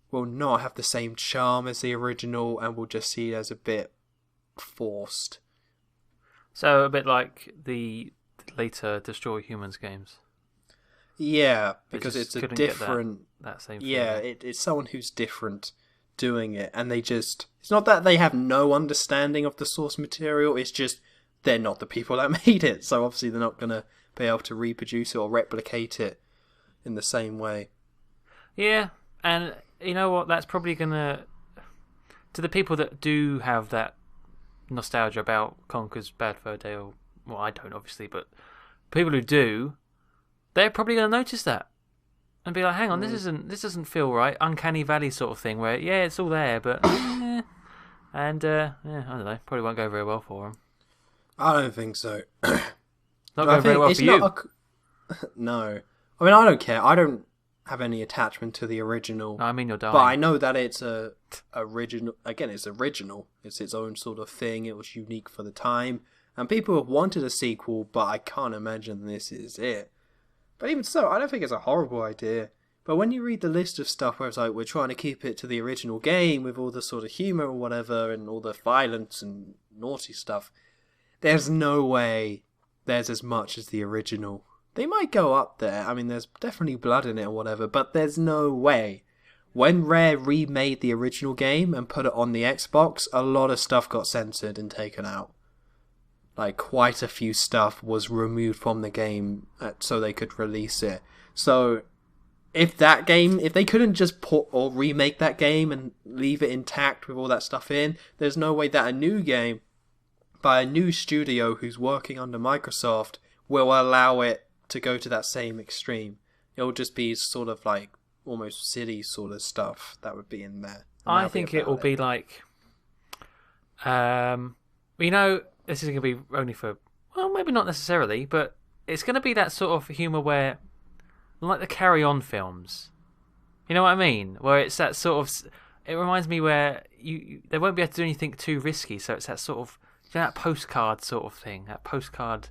will not have the same charm as the original and will just see it as a bit forced. So a bit like the later Destroy Humans games. Yeah, because it's a different... that same yeah, it's someone who's different doing it, and they just... It's not that they have no understanding of the source material, it's just they're not the people that made it, so obviously they're not going to be able to reproduce it or replicate it in the same way. Yeah, and you know what? That's probably going to... To the people that do have that nostalgia about Conker's Bad Fur Day, or... Well, I don't, obviously, but people who do, they're probably going to notice that. And be like, hang on, this doesn't feel right. Uncanny Valley sort of thing, where, yeah, it's all there, but... yeah. And, I don't know, probably won't go very well for them. I don't think so. Not going very well for you. No. I mean, I don't care. I don't have any attachment to the original. No, I mean, you're dying. But I know that it's original. Again, it's original. It's its own sort of thing. It was unique for the time. And people have wanted a sequel, but I can't imagine this is it. But even so, I don't think it's a horrible idea. But when you read the list of stuff where it's like, we're trying to keep it to the original game with all the sort of humour or whatever, and all the violence and naughty stuff, there's no way there's as much as the original. They might go up there. I mean, there's definitely blood in it or whatever, but there's no way. When Rare remade the original game and put it on the Xbox, a lot of stuff got censored and taken out. Like, quite a few stuff was removed from the game so they could release it. So, if they couldn't just put or remake that game and leave it intact with all that stuff in, there's no way that a new game by a new studio who's working under Microsoft will allow it to go to that same extreme. It'll just be sort of like almost silly sort of stuff that would be in there. I think it will be like, you know, this is going to be only for, well, maybe not necessarily, but it's going to be that sort of humour where, like the Carry On films, you know what I mean? Where it's that sort of, it reminds me where they won't be able to do anything too risky, so it's that sort of, you know, that postcard sort of thing, that postcard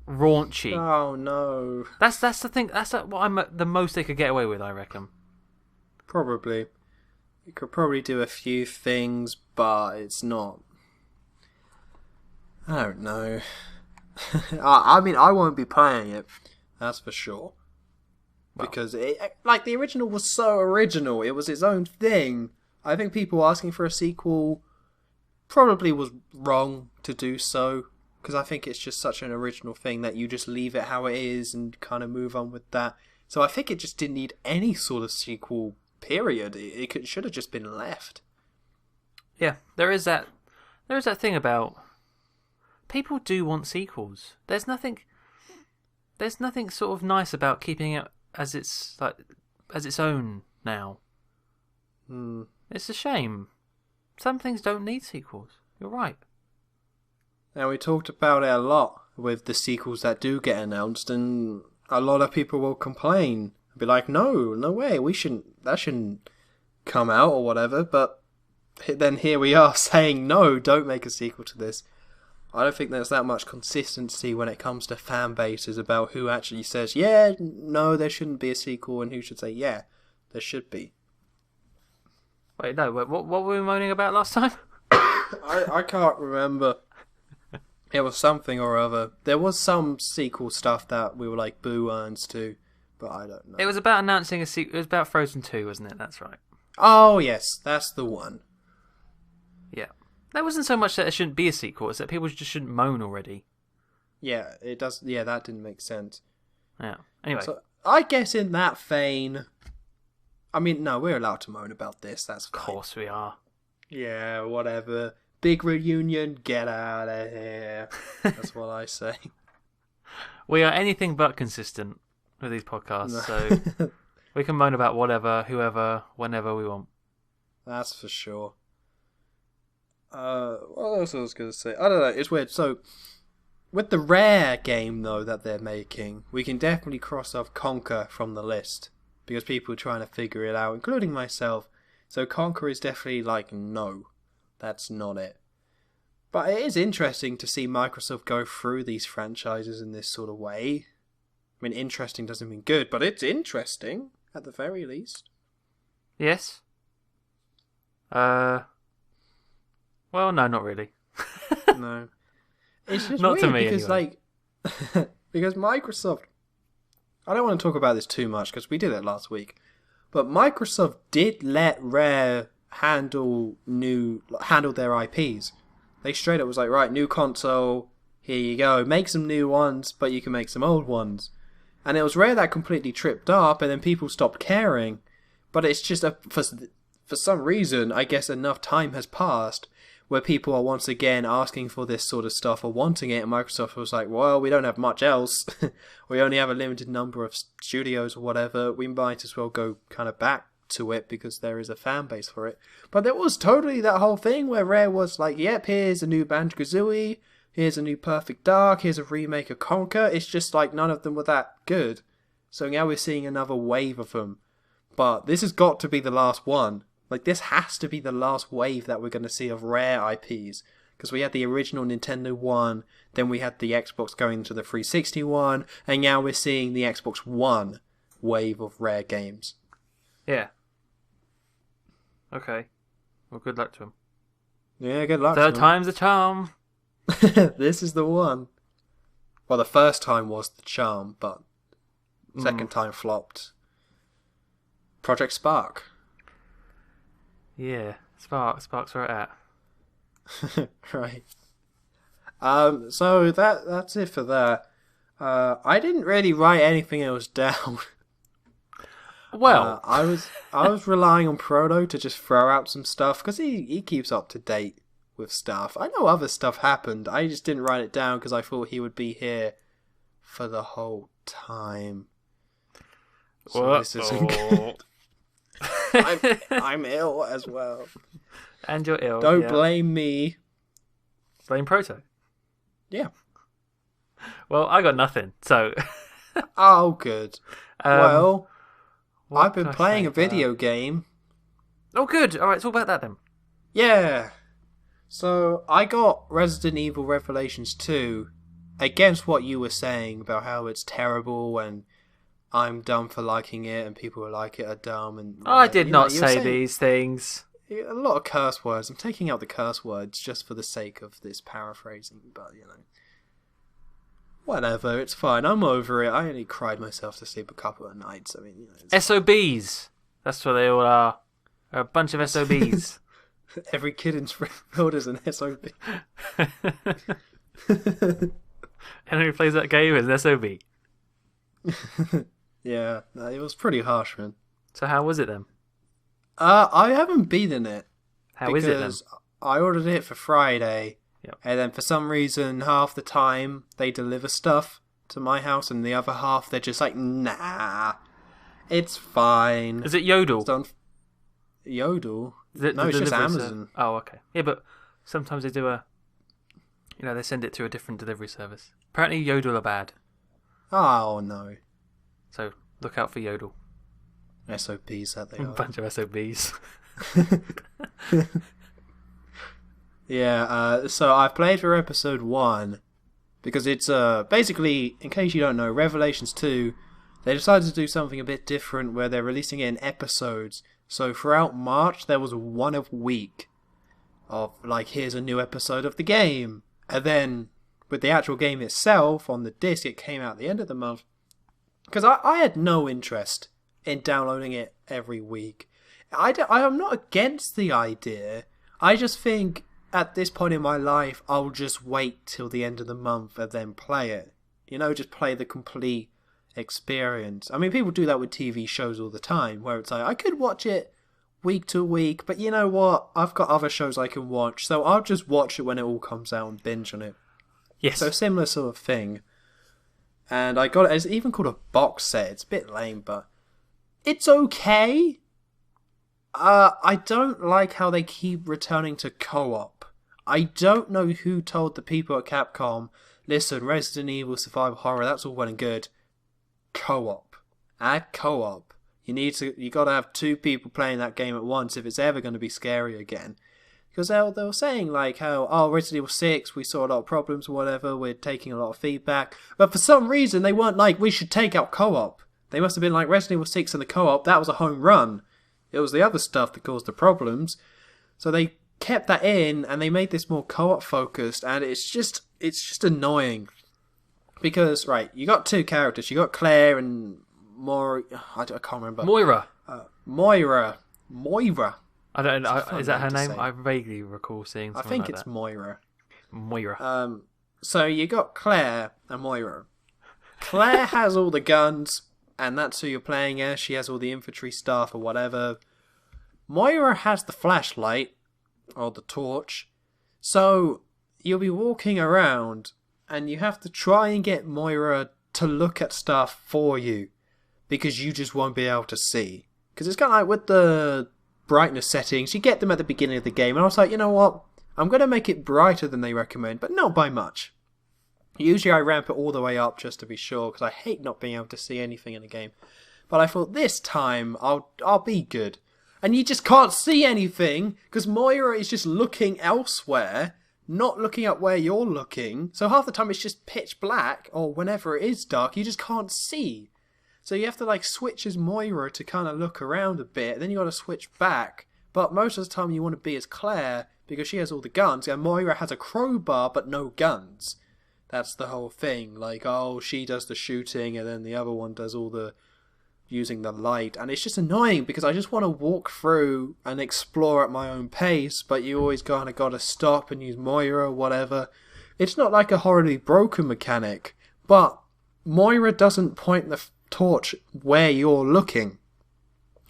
raunchy. Oh no! That's the thing. That's what the most they could get away with, I reckon. Probably, you could probably do a few things, but it's not. I don't know. I mean, I won't be playing it. That's for sure. Well, because like the original was so original. It was its own thing. I think people asking for a sequel probably was wrong to do so. Because I think it's just such an original thing that you just leave it how it is and kind of move on with that. So I think it just didn't need any sort of sequel, period. It should have just been left. Yeah, there is that thing about people do want sequels. There's nothing sort of nice about keeping it as its own now. It's a shame. Some things don't need sequels. You're right. And we talked about it a lot with the sequels that do get announced, and a lot of people will complain. Be like, no way, that shouldn't come out or whatever, but then here we are saying, no, don't make a sequel to this. I don't think there's that much consistency when it comes to fan bases about who actually says, yeah, no, there shouldn't be a sequel, and who should say, yeah, there should be. Wait, no, what were we moaning about last time? I can't remember. It was something or other. There was some sequel stuff that we were like boo earns to, but I don't know. It was about announcing a sequel. It was about Frozen 2, wasn't it? That's right. Oh, yes. That's the one. Yeah. That wasn't so much that it shouldn't be a sequel, it's that people just shouldn't moan already. Yeah, it does. Yeah, that didn't make sense. Yeah. Anyway. So, I guess in that vein... I mean, no, we're allowed to moan about this. That's fine. Of course we are. Yeah, whatever. Big reunion, get out of here. That's what I say. We are anything but consistent with these podcasts, so we can moan about whatever, whoever, whenever we want. That's for sure. What else I was going to say? I don't know, it's weird. So, with the Rare game, though, that they're making, we can definitely cross off Conker from the list, because people are trying to figure it out, including myself. So Conker is definitely like, no. That's not it. But it is interesting to see Microsoft go through these franchises in this sort of way. I mean, interesting doesn't mean good, but it's interesting, at the very least. Yes. Well, no, not really. No. It's just not weird to me, because, anyway. because Microsoft... I don't want to talk about this too much, because we did it last week. But Microsoft did let Rare handle their IPs. They straight up was like, right, new console, here you go. Make some new ones, but you can make some old ones. And it was Rare that completely tripped up, and then people stopped caring. But it's just, for some reason, I guess enough time has passed where people are once again asking for this sort of stuff or wanting it, and Microsoft was like, well, we don't have much else. We only have a limited number of studios or whatever. We might as well go kind of back to it because there is a fan base for it. But there was totally that whole thing where Rare was like, yep, here's a new Banjo-Kazooie, here's a new Perfect Dark, here's a remake of Conker. It's just like none of them were that good. So now we're seeing another wave of them. But this has got to be the last one. Like, this has to be the last wave that we're going to see of Rare IPs. Because we had the original Nintendo 1, then we had the Xbox going to the 360 one, and now we're seeing the Xbox One wave of Rare games. Yeah. Okay. Well, good luck to him. Yeah, good luck to him. Third time's the charm. This is the one. Well, the first time was the charm, but second time flopped. Project Spark. Yeah, Spark's where it at. Right. So that's it for that. I didn't really write anything else down. Well, I was relying on Proto to just throw out some stuff because he keeps up to date with stuff. I know other stuff happened. I just didn't write it down because I thought he would be here for the whole time. So this isn't good. I'm ill as well. And you're ill. Don't blame me. Blame Proto. Yeah. Well, I got nothing, so... Oh, good. Well, I've been playing a video game. Oh, good. All right, talk about that then. Yeah. So, I got Resident Evil Revelations 2 against what you were saying about how it's terrible and I'm dumb for liking it and people who like it are dumb. And I did not say these things. A lot of curse words. I'm taking out the curse words just for the sake of this paraphrasing, but, you know. Whatever, it's fine. I'm over it. I only cried myself to sleep a couple of nights. I mean, you know, SOBs. That's what they all are. They're a bunch of SOBs. Every kid in Springfield is an SOB. Anyone who plays that game is an SOB. Yeah, it was pretty harsh, man. So how was it then? I haven't beaten it. How is it then? Because I ordered it for Friday. Yep. And then for some reason, half the time they deliver stuff to my house, and the other half they're just like, nah, it's fine. Is it Yodel? Yodel? No, it's just Amazon. Oh, okay. Yeah, but sometimes they do they send it to a different delivery service. Apparently Yodel are bad. Oh, no. So look out for Yodel. SOPs that they are. A bunch of SOBs. Yeah, so I've played for episode 1 because it's basically, in case you don't know, Revelations 2, they decided to do something a bit different where they're releasing it in episodes. So throughout March there was one a week of like, here's a new episode of the game, and then with the actual game itself on the disc, it came out at the end of the month. Because I had no interest in downloading it every week. I am not against the idea. I just think at this point in my life, I'll just wait till the end of the month and then play it. You know, just play the complete experience. I mean, people do that with TV shows all the time, where it's like, I could watch it week to week, but you know what? I've got other shows I can watch, so I'll just watch it when it all comes out and binge on it. Yes. So similar sort of thing. And I got it, it's even called a box set. It's a bit lame, but it's okay. I don't like how they keep returning to co-op. I don't know who told the people at Capcom, listen, Resident Evil Survival Horror, that's all well and good. Co-op. Add co-op. You gotta have 2 people playing that game at once if it's ever going to be scary again. Because they were saying, like, how, Resident Evil 6, we saw a lot of problems or whatever, we're taking a lot of feedback. But for some reason, they weren't like, we should take out co-op. They must have been like, Resident Evil 6 and the co-op, that was a home run. It was the other stuff that caused the problems. So they kept that in, and they made this more co-op focused, and it's just annoying. Because, right, you got two characters. You got Claire and I can't remember. Moira. Moira. I don't know. Is that her name? I vaguely recall seeing something I think like it's that. Moira. So you got Claire and Moira. Claire has all the guns, and that's who you're playing as. She has all the infantry stuff or whatever. Moira has the flashlight, or the torch. So you'll be walking around, and you have to try and get Moira to look at stuff for you, because you just won't be able to see. Because it's kind of like with the brightness settings, you get them at the beginning of the game, and I was like, you know what? I'm going to make it brighter than they recommend, but not by much. Usually I ramp it all the way up just to be sure, because I hate not being able to see anything in the game. But I thought this time I'll be good. And you just can't see anything, because Moira is just looking elsewhere, not looking at where you're looking. So half the time it's just pitch black, or whenever it is dark, you just can't see. So you have to like switch as Moira to kind of look around a bit, then you got to switch back. But most of the time you want to be as Claire, because she has all the guns, and Moira has a crowbar but no guns. That's the whole thing. Like, she does the shooting, and then the other one does all the using the light. And it's just annoying, because I just want to walk through and explore at my own pace, but you always kind of got to stop and use Moira or whatever. It's not like a horribly broken mechanic, but Moira doesn't point the torch where you're looking.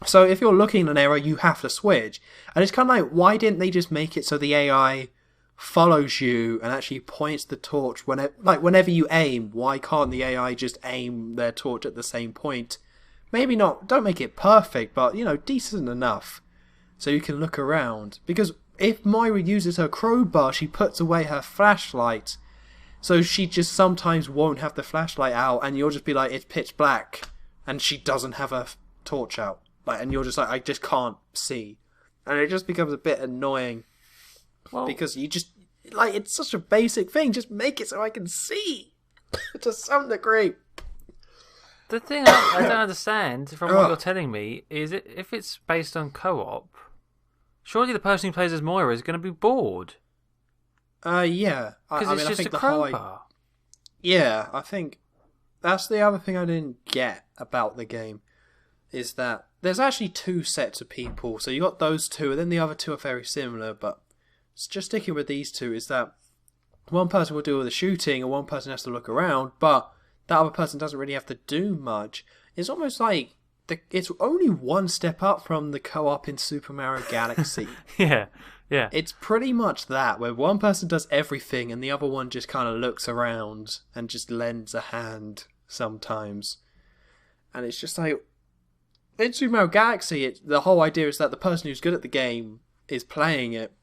So if you're looking in an area, you have to switch. And it's kind of like, why didn't they just make it so the AI follows you and actually points the torch whenever you aim? Why can't the AI just aim their torch at the same point? Maybe not, don't make it perfect, but, decent enough. So you can look around. Because if Moira uses her crowbar, she puts away her flashlight. So she just sometimes won't have the flashlight out, and you'll just be like, it's pitch black, and she doesn't have her torch out. And you're just like, I just can't see. And it just becomes a bit annoying. Well, because you just, it's such a basic thing. Just make it so I can see. To some degree. The thing I don't understand from what you're telling me is if it's based on co-op, surely the person who plays as Moira is going to be bored. Yeah. Because it's just a crowbar. Yeah, I think that's the other thing I didn't get about the game. Is that there's actually two sets of people. So you got those two, and then the other two are very similar, but just sticking with these two is that one person will do all the shooting and one person has to look around, but that other person doesn't really have to do much. It's almost like it's only one step up from the co-op in Super Mario Galaxy. Yeah. It's pretty much that, where one person does everything and the other one just kind of looks around and just lends a hand sometimes. And it's just like, in Super Mario Galaxy, the whole idea is that the person who's good at the game is playing it,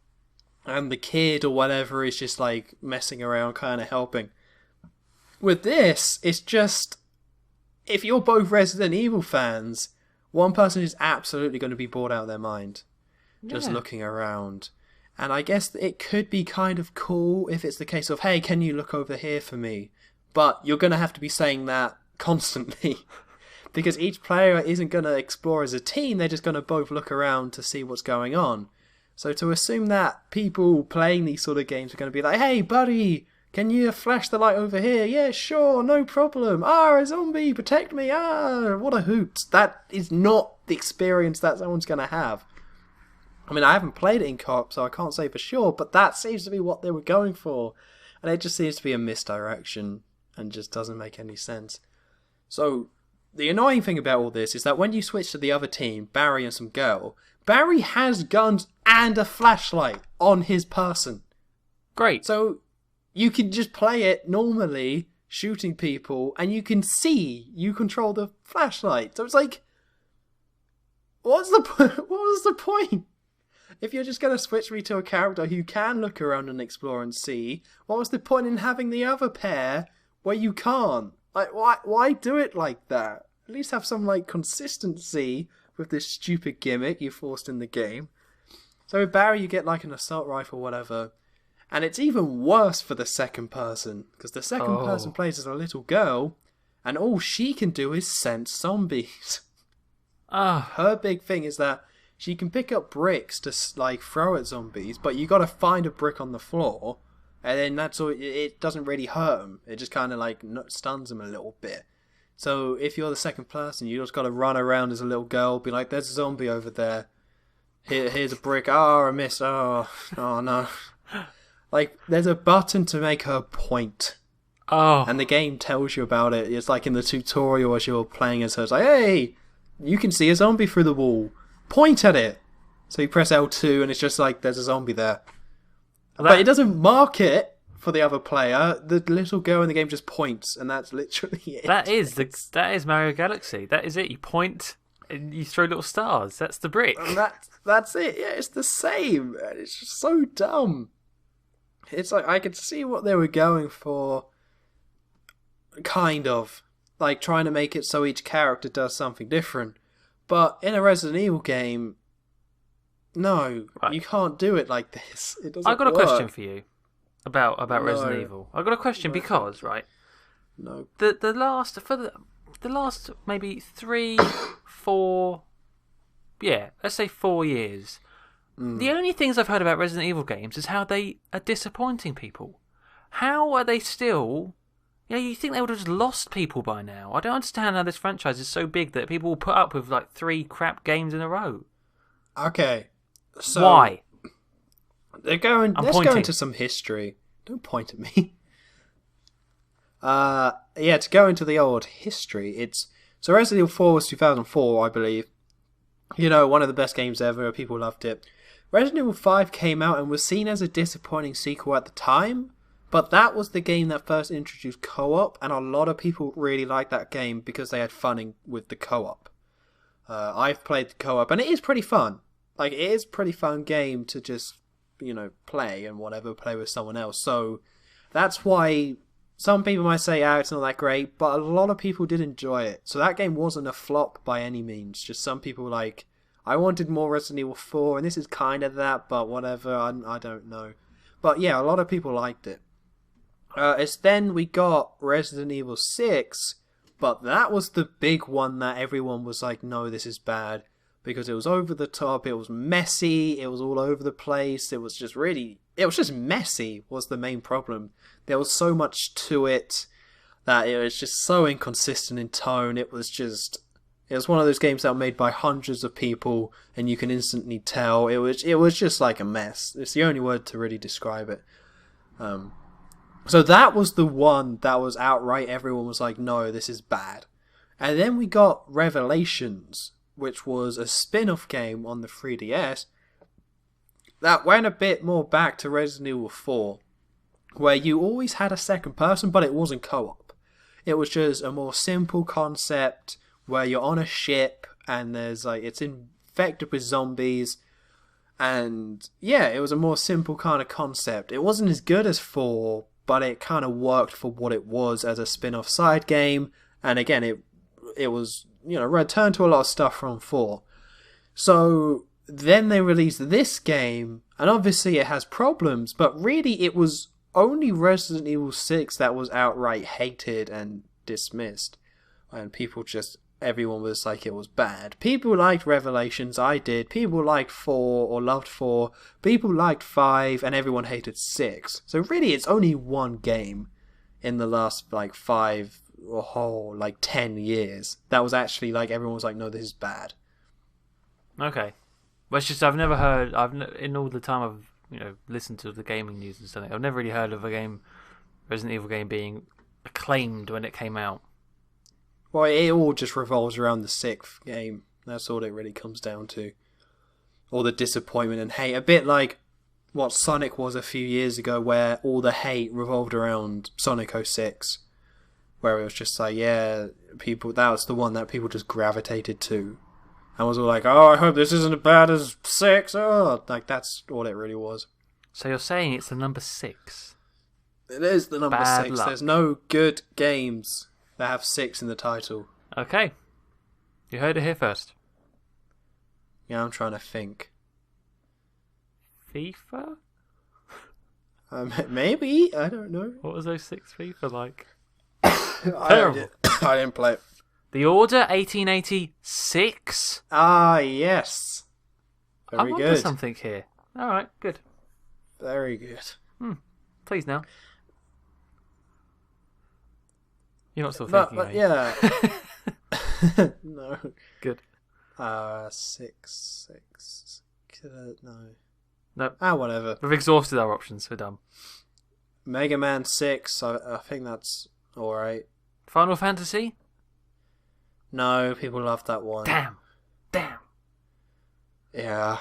and the kid or whatever is just like messing around, kind of helping. With this, it's just, if you're both Resident Evil fans, one person is absolutely going to be bored out of their mind, just looking around. And I guess it could be kind of cool if it's the case of, hey, can you look over here for me? But you're going to have to be saying that constantly. Because each player isn't going to explore as a team, they're just going to both look around to see what's going on. So to assume that people playing these sort of games are going to be like, hey buddy, can you flash the light over here? Yeah, sure, no problem. A zombie, protect me. What a hoot. That is not the experience that someone's going to have. I mean, I haven't played it in co-op, so I can't say for sure, but that seems to be what they were going for. And it just seems to be a misdirection and just doesn't make any sense. So the annoying thing about all this is that when you switch to the other team, Barry and some girl, Barry has guns and a flashlight on his person. Great. So you can just play it normally, shooting people, and you can see you control the flashlight. So it's like, what was the point? If you're just going to switch me to a character who can look around and explore and see, what was the point in having the other pair where you can't? Like, why do it like that? At least have some, consistency with this stupid gimmick you forced in the game. So with Barry, you get like an assault rifle, whatever, and it's even worse for the second person because the second person plays as a little girl, and all she can do is sense zombies. Her big thing is that she can pick up bricks to like throw at zombies, but you got to find a brick on the floor, and then that's all. It doesn't really hurt them. It just kind of like stuns them a little bit. So if you're the second person, you just got to run around as a little girl, be like, "There's a zombie over there. Here's a brick. Oh, I missed. Oh no." Like there's a button to make her point. And the game tells you about it. It's like in the tutorial as you're playing as her. It's like, hey, you can see a zombie through the wall. Point at it. So you press L2 and it's just like, there's a zombie there. But it doesn't mark it for the other player. The little girl in the game just points, and that's literally it. That is Mario Galaxy. That is it. You point and you throw little stars. That's the brick. And that's it. Yeah, it's the same. It's just so dumb. It's like, I could see what they were going for. Kind of. Like, trying to make it so each character does something different. But in a Resident Evil game, no, you can't do it like this. It doesn't I've got a work. question for you about Resident Evil. I've got a question because, right? No. The last maybe 3, 4, let's say 4 years. The only things I've heard about Resident Evil games is how they are disappointing people. How are they still? You think they would have just lost people by now. I don't understand how this franchise is so big that people will put up with like 3 crap games in a row. Okay. So why? Let's go into some history. Don't point at me. To go into the old history, so Resident Evil 4 was 2004, I believe. One of the best games ever. People loved it. Resident Evil 5 came out and was seen as a disappointing sequel at the time. But that was the game that first introduced co-op, and a lot of people really liked that game because they had fun with the co-op. I've played the co-op, and it is pretty fun. Like, it is a pretty fun game to just, play and whatever, play with someone else. So that's why some people might say, it's not that great, but a lot of people did enjoy it. So that game wasn't a flop by any means. Just some people I wanted more Resident Evil 4, and this is kind of that, but whatever, I don't know. But yeah, a lot of people liked it. Then we got Resident Evil 6, but that was the big one that everyone was like, no, this is bad. Because it was over the top, it was messy, it was all over the place, it was just messy was the main problem. There was so much to it that it was just so inconsistent in tone. It was one of those games that were made by hundreds of people, and you can instantly tell. It was just like a mess. It's the only word to really describe it. So that was the one that was outright, everyone was like, no, this is bad. And then we got Revelations, which was a spin-off game on the 3DS that went a bit more back to Resident Evil 4, where you always had a second person, but it wasn't co-op. It was just a more simple concept where you're on a ship and it's infected with zombies. And yeah, it was a more simple kind of concept. It wasn't as good as 4, but it kind of worked for what it was as a spin-off side game. And again, it was, returned to a lot of stuff from 4. So then they released this game, and obviously it has problems, but really it was only Resident Evil 6 that was outright hated and dismissed. And everyone was like it was bad. People liked Revelations, I did. People liked 4 or loved 4. People liked 5, and everyone hated 6. So really it's only one game in the last 5 or whole 10 years that was actually everyone was like, no, this is bad. Okay. Well, it's just in all the time I've listened to the gaming news and something, I've never really heard of a Resident Evil game being acclaimed when it came out. Well, it all just revolves around the 6th game. That's all it really comes down to. All the disappointment and hate. A bit like what Sonic was a few years ago, where all the hate revolved around Sonic 06. Where it was just that was the one that people just gravitated to. And was all like, oh, I hope this isn't as bad as 6. Oh, that's all it really was. So you're saying it's the number 6? It is the number Bad 6. luck. There's no good games that have 6 in the title. Okay. You heard it here first. Yeah, I'm trying to think. FIFA? Maybe, I don't know. What was 06 FIFA like? Terrible. I didn't play it. The Order 1886? Ah, yes. Very I'm good. onto something here. All right, good. Very good. Please now. You're not still thinking, but are you? yeah. No. Good. 6. No. Nope. Whatever. We've exhausted our options. We're done. Mega Man 6. I think that's all right. Final Fantasy? No, people love that one. Damn. Yeah.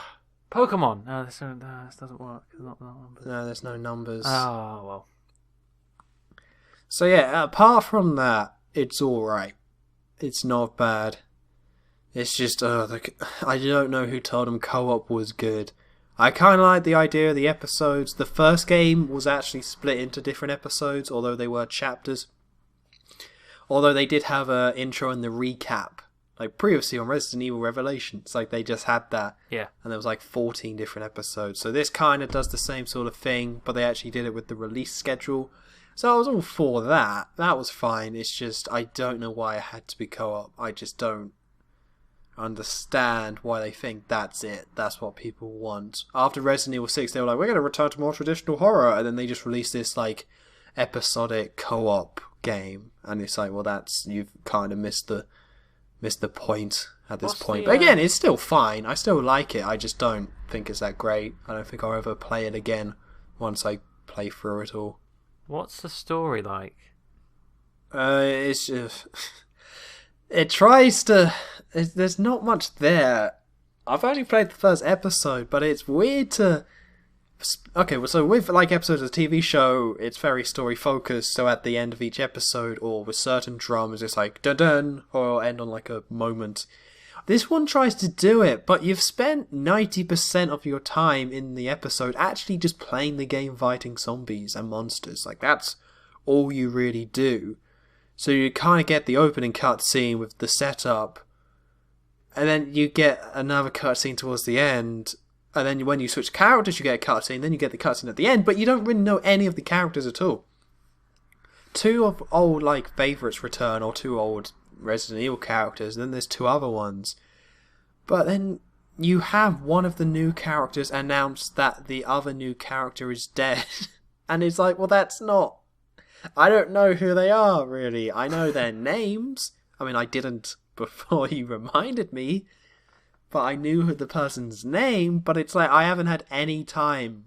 Pokemon. No, this doesn't work. Not numbers. No, there's no numbers. Oh, well. So yeah, apart from that, it's alright. It's not bad. It's just, I don't know who told them co-op was good. I kind of like the idea of the episodes. The first game was actually split into different episodes, although they were chapters. Although they did have an intro and the recap. Like previously on Resident Evil Revelations, like they just had that. Yeah. And there was like 14 different episodes. So this kind of does the same sort of thing, but they actually did it with the release schedule. So I was all for that. That was fine. It's just, I don't know why it had to be co-op. I just don't understand why they think that's it. That's what people want. After Resident Evil 6, they were like, we're going to return to more traditional horror. And then they just released this like episodic co-op game. And it's like, well, you've kind of missed the point at this point. But again, it's still fine. I still like it. I just don't think it's that great. I don't think I'll ever play it again once I play through it all. What's the story like? It's just... It tries to... There's not much there. I've only played the first episode, but it's weird to... Okay, well, so with like episodes of the TV show, it's very story focused. So at the end of each episode, or with certain dramas, it's like dun dun, or end on like a moment. This one tries to do it, but you've spent 90% of your time in the episode actually just playing the game, fighting zombies and monsters. Like that's all you really do. So you kind of get the opening cutscene with the setup, and then you get another cutscene towards the end. And then when you switch characters, you get a cutscene. Then you get the cutscene at the end, but you don't really know any of the characters at all. 2 of old like favourites return, or 2 old Resident Evil characters. And then there's 2 other ones. But then you have one of the new characters announce that the other new character is dead, and it's like, well, that's not. I don't know who they are really. I know their names. I mean, I didn't before you reminded me. But I knew the person's name, but it's like I haven't had any time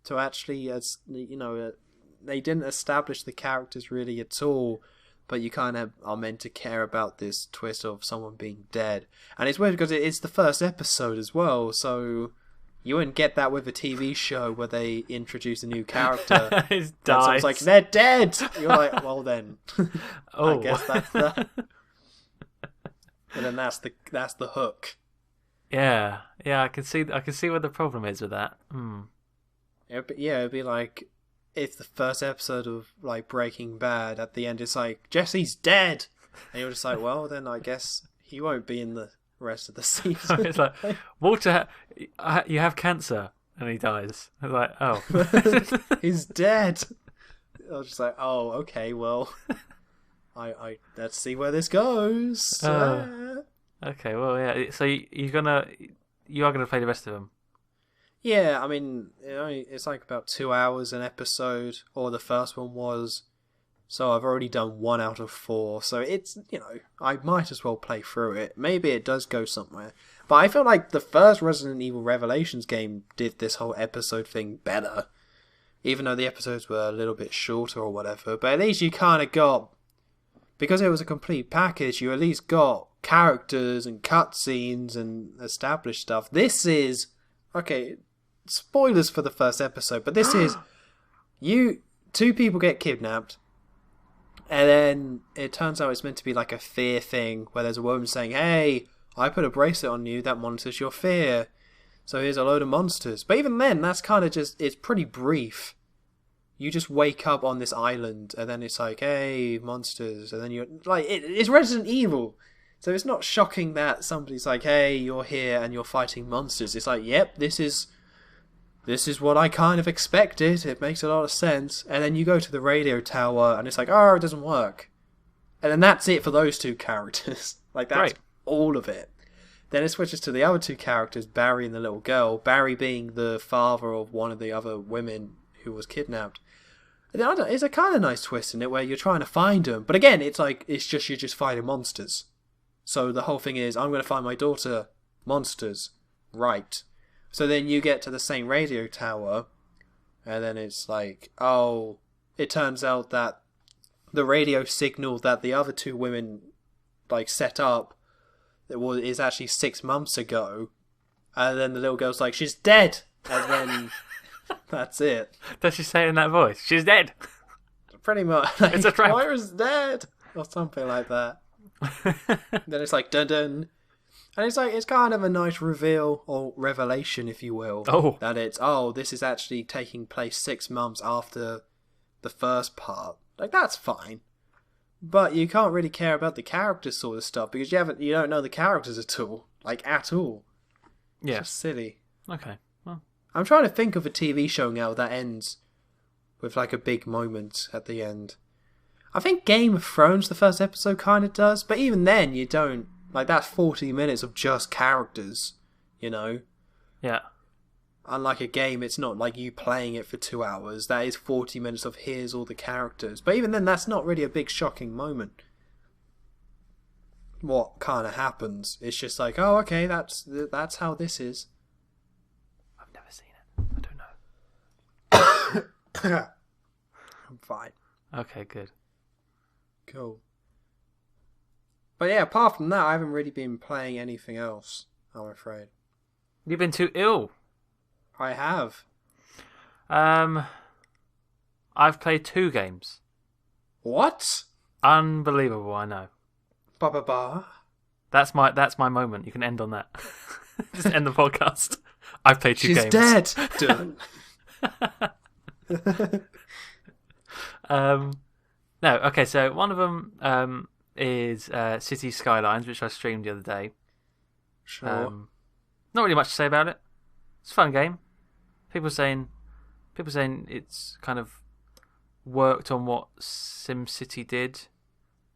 to actually, they didn't establish the characters really at all, but you kind of are meant to care about this twist of someone being dead. And it's weird because it's the first episode as well, so you wouldn't get that with a TV show where they introduce a new character. It's died. It's like, they're dead! You're like, well then, I guess that's the... And then that's the hook. Yeah, I can see what the problem is with that. It'd be like if the first episode of like Breaking Bad at the end it's like Jesse's dead, and you're just like, well, then I guess he won't be in the rest of the season. It's like, Walter, you have cancer, and he dies. It's like, oh, he's dead. I was just like, oh, okay, well, I let's see where this goes. Okay, well, yeah. So you are gonna play the rest of them. Yeah, I mean, it's like about 2 hours an episode, or the first one was. So I've already done 1 out of 4. So it's, I might as well play through it. Maybe it does go somewhere. But I feel like the first Resident Evil Revelations game did this whole episode thing better. Even though the episodes were a little bit shorter or whatever. But at least you kind of got, because it was a complete package, you at least got characters and cutscenes and established stuff. This is, okay, spoilers for the first episode, but this is, 2 people get kidnapped, and then it turns out it's meant to be like a fear thing, where there's a woman saying, hey, I put a bracelet on you that monitors your fear, so here's a load of monsters. But even then, that's kind of just, it's pretty brief. You just wake up on this island, and then it's like, hey, monsters, and then you're like, it's Resident Evil. So it's not shocking that somebody's like, hey, you're here and you're fighting monsters. It's like, yep, this is this is what I kind of expected. It makes a lot of sense. And then you go to the radio tower, and it's like, oh, it doesn't work. And then that's it for those two characters. Like, that's all of it. Then it switches to the other two characters, Barry and the little girl. Barry being the father of one of the other women who was kidnapped. And it's a kind of nice twist in it where you're trying to find them. But again, it's like, you're just fighting monsters. So the whole thing is, I'm going to find my daughter. Monsters. Right. So then you get to the same radio tower, and then it's like, oh, it turns out that the radio signal that the other two women like set up is actually 6 months ago, and then the little girl's like, she's dead, and then that's it. Does she say it in that voice? She's dead. Pretty much. Like, it's a trap. Moira's dead, or something like that. Then it's like dun dun. And it's like, it's kind of a nice reveal, or revelation, if you will. Oh. That this is actually taking place 6 months after the first part. Like, that's fine. But you can't really care about the characters sort of stuff, because you don't know the characters at all. Like, at all. Yeah. It's just silly. Okay. Well. I'm trying to think of a TV show now that ends with, like, a big moment at the end. I think Game of Thrones, the first episode, kind of does, but even then, you don't. Like, that's 40 minutes of just characters, you know? Yeah. Unlike a game, it's not like you playing it for 2 hours. That is 40 minutes of here's all the characters. But even then, that's not really a big shocking moment. What kind of happens? It's just like, oh, okay, that's how this is. I've never seen it. I don't know. I'm fine. Okay, good. Cool. But yeah, apart from that, I haven't really been playing anything else, I'm afraid. You've been too ill. I have. I've played 2 games. What? Unbelievable, I know. Ba. That's my moment. You can end on that. Just end the podcast. I've played 2 games. She's dead. Done. No, okay, so one of them is City Skylines, which I streamed the other day. Sure. Not really much to say about it. It's a fun game. People saying it's kind of worked on what SimCity did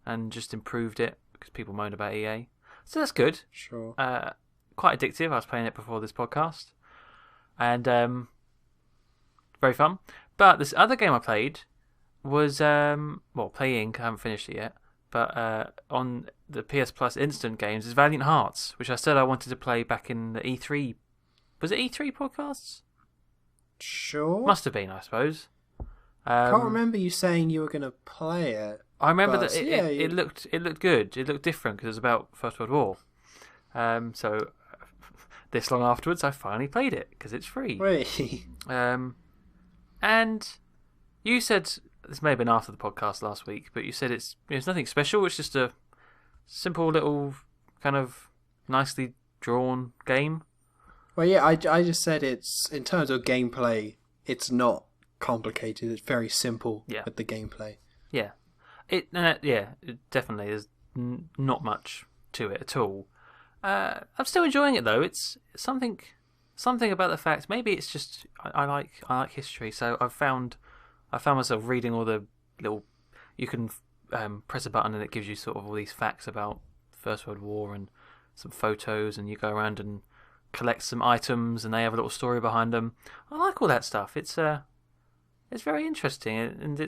and just improved it because people moaned about EA. So that's good. Sure. Quite addictive. I was playing it before this podcast, and very fun. But this other game I played was playing. I haven't finished it yet. But on the PS Plus Instant Games is Valiant Hearts, which I said I wanted to play back in the E3. Was it E3 podcasts? Sure. Must have been, I suppose. I can't remember you saying you were going to play it. I remember that it looked good. It looked different because it was about First World War. So this long afterwards, I finally played it because it's free. Wait. And you said, this may have been after the podcast last week, but you said it's nothing special. It's just a simple little kind of nicely drawn game. Well, yeah, I just said it's, in terms of gameplay, it's not complicated. It's very simple with the gameplay. Yeah. It definitely. There's not much to it at all. I'm still enjoying it though. It's something about the fact. Maybe it's just I like history, so I found myself reading all the little. You can press a button and it gives you sort of all these facts about the First World War and some photos, and you go around and collect some items, and they have a little story behind them. I like all that stuff. It's very interesting, and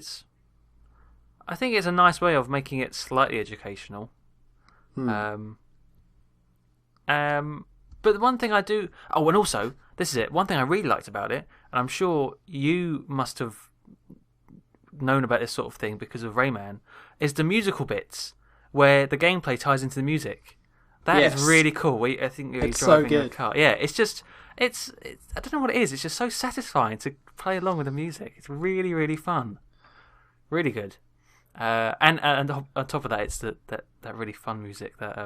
I think it's a nice way of making it slightly educational. But the one thing I do... Oh, and also, this is it. One thing I really liked about it, and I'm sure you must have known about this sort of thing because of Rayman, is the musical bits where the gameplay ties into the music. That is really cool. I think you're driving a car. Yeah, it's I don't know what it is. It's just so satisfying to play along with the music. It's really, really fun. Really good. And on top of that, it's that really fun music that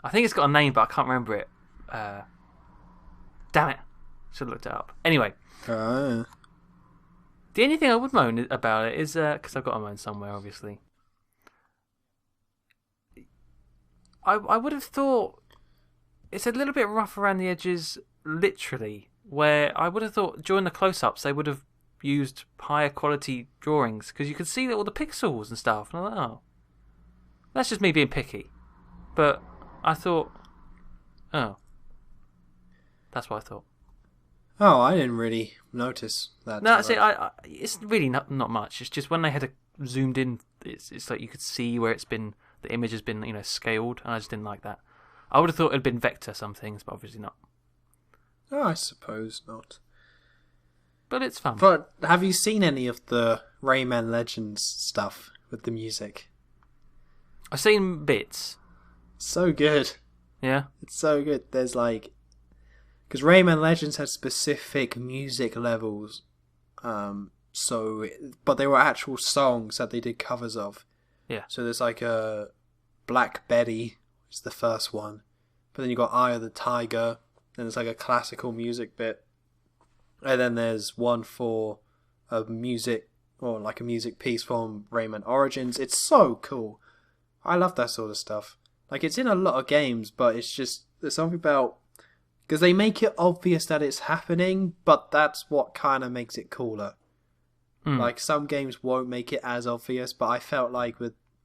I think it's got a name, but I can't remember it. Damn it! Should have looked it up. Anyway, the only thing I would moan about it is because I've got to moan somewhere, obviously. I would have thought it's a little bit rough around the edges, literally, where I would have thought during the close-ups they would have used higher quality drawings because you could see all the pixels and stuff. And I'm like, oh, that's just me being picky. But I thought, oh, that's what I thought. Oh, I didn't really notice that. No, see, it's really not much. It's just when they had zoomed in, it's like you could see where the image has been, scaled, and I just didn't like that. I would have thought it had been vector some things, but obviously not. Oh, I suppose not. But it's fun. But have you seen any of the Rayman Legends stuff with the music? I've seen bits. So good. Yeah? It's so good. There's because Rayman Legends had specific music levels, but they were actual songs that they did covers of. Yeah. So there's a Black Betty, which is the first one, but then you got Eye of the Tiger, then there's a classical music bit, and then there's one for a music piece from Rayman Origins. It's so cool. I love that sort of stuff. It's in a lot of games, but it's just there's something about. Because they make it obvious that it's happening, but that's what kind of makes it cooler. Some games won't make it as obvious, but I felt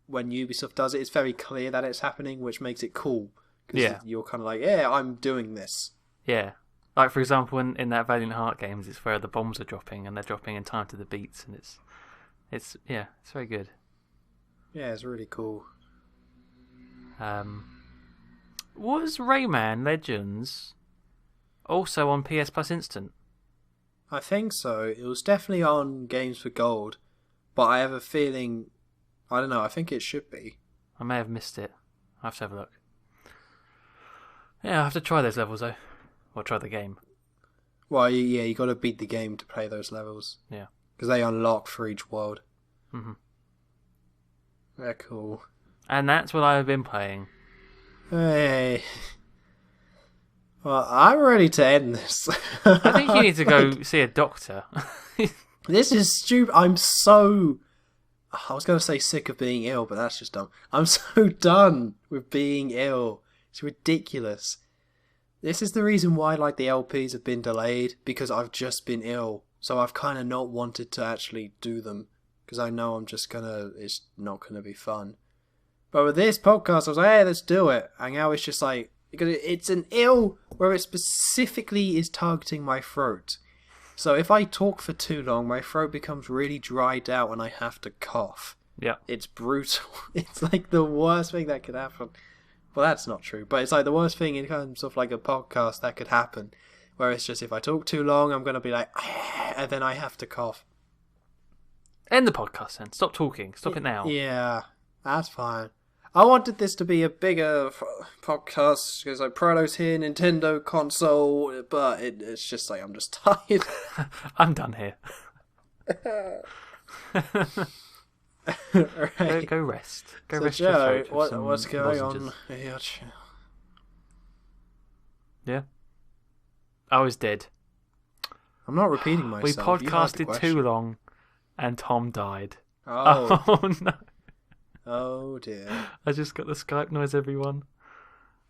when Ubisoft does it, it's very clear that it's happening, which makes it cool. Because you're kind of yeah, I'm doing this. Yeah. For example, in that Valiant Heart games, it's where the bombs are dropping, and they're dropping in time to the beats, and it's very good. Yeah, it's really cool. Was Rayman Legends also on PS Plus Instant? I think so. It was definitely on Games for Gold, but I have a feeling, I don't know, I think it should be. I may have missed it. I have to have a look. Yeah, I have to try those levels though. Or try the game. Well, yeah, you got to beat the game to play those levels. Yeah. Because they unlock for each world. Mm-hmm. They're cool. And that's what I've been playing. Hey. Well, I'm ready to end this. I think you need to go see a doctor. This is stupid. I was going to say sick of being ill, but that's just dumb. I'm so done with being ill. It's ridiculous. This is the reason why the LPs have been delayed, because I've just been ill. So I've kind of not wanted to actually do them, because I know it's not going to be fun. But with this podcast, I was like, hey, let's do it. And now it's just because it's an ill where it specifically is targeting my throat. So if I talk for too long, my throat becomes really dried out and I have to cough. Yeah. It's brutal. It's the worst thing that could happen. Well, that's not true, but it's the worst thing in terms of a podcast that could happen. Where it's just if I talk too long, I'm going to be and then I have to cough. End the podcast then. Stop talking. Stop it now. Yeah, that's fine. I wanted this to be a bigger podcast because Proto's here, Nintendo console, but it's just I'm just tired. I'm done here. Right. Go rest. Go so rest Joe, your throat. what's going lozenges. on here? Yeah. I was dead. I'm not repeating myself. We podcasted too long, and Tom died. Oh. Oh no. Oh dear. I just got the Skype noise, everyone.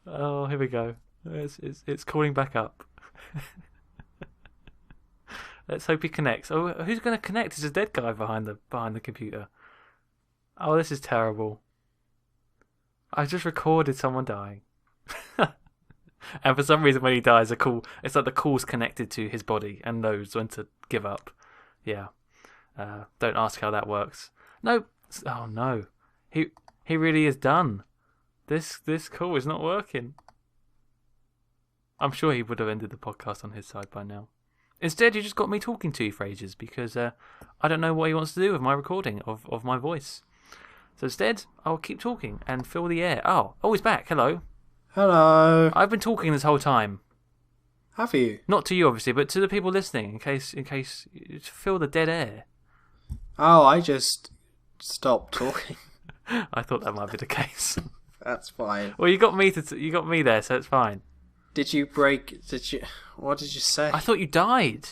Oh, here we go. It's calling back up. Let's hope he connects. Oh, who's going to connect? There's a dead guy behind the computer. Oh, this is terrible. I just recorded someone dying. And for some reason when he dies, it's the call's connected to his body and knows when to give up. Yeah. Don't ask how that works. No. Oh no. He really is done. This call is not working. I'm sure he would have ended the podcast on his side by now. Instead, you just got me talking to you for ages because I don't know what he wants to do with my recording of my voice. So instead, I'll keep talking and fill the air. Oh, he's back. Hello. Hello. I've been talking this whole time. Have you? Not to you, obviously, but to the people listening, in case to fill the dead air. Oh, I just stopped talking. I thought that might be the case. That's fine. Well, you got me there, so it's fine. What did you say? I thought you died.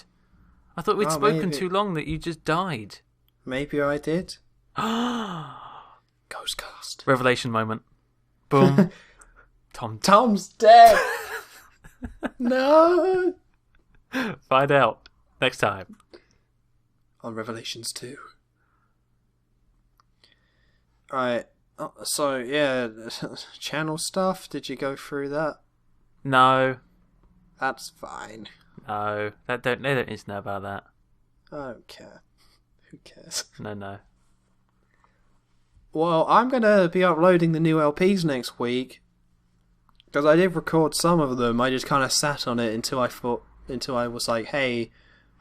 I thought we'd spoken too long that you just died. Maybe I did. Ghostcast. Revelation moment. Boom. Tom's dead. No. Find out next time on Revelations 2. Alright, so yeah, channel stuff, did you go through that? No. That's fine. No, they don't need to know about that. I don't care. Who cares? No. Well, I'm going to be uploading the new LPs next week. Because I did record some of them. I just kind of sat on it until I was like, hey,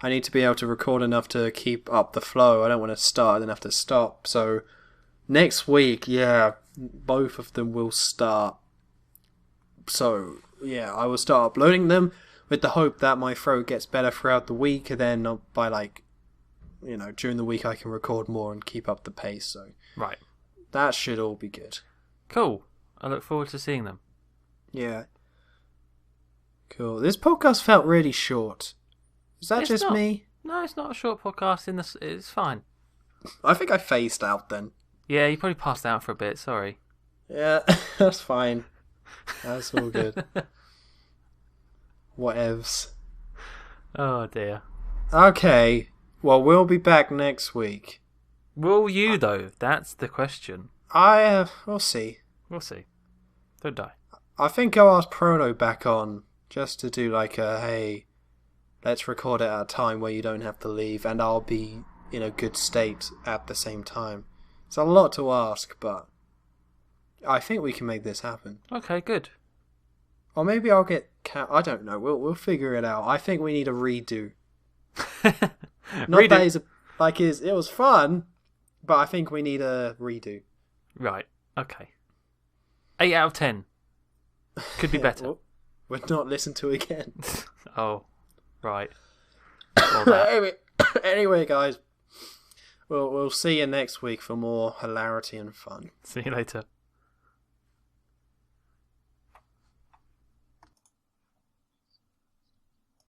I need to be able to record enough to keep up the flow. I don't want to start and then have to stop. So next week, yeah, both of them will start. So yeah, I will start uploading them with the hope that my throat gets better throughout the week, and then by during the week I can record more and keep up the pace. So right, that should all be good. Cool. I look forward to seeing them. Yeah. Cool. This podcast felt really short. Is that just me? No, it's not a short podcast. It's fine. I think I phased out then. Yeah, you probably passed out for a bit. Sorry. Yeah, that's fine. That's all good. Whatevs. Oh dear. Okay. Well, we'll be back next week. Will you though? That's the question. We'll see. We'll see. Don't die. I think I'll ask Proto back on just to do hey, let's record it at a time where you don't have to leave, and I'll be in a good state at the same time. It's a lot to ask, but I think we can make this happen. Okay, good. Or maybe I'll get I don't know. We'll figure it out. I think we need a redo. Not that it was fun, but I think we need a redo. Right. Okay. 8 out of 10. Could be better. Well, we're not listened to again. Oh, right. Anyway, guys, we'll see you next week for more hilarity and fun. See you later.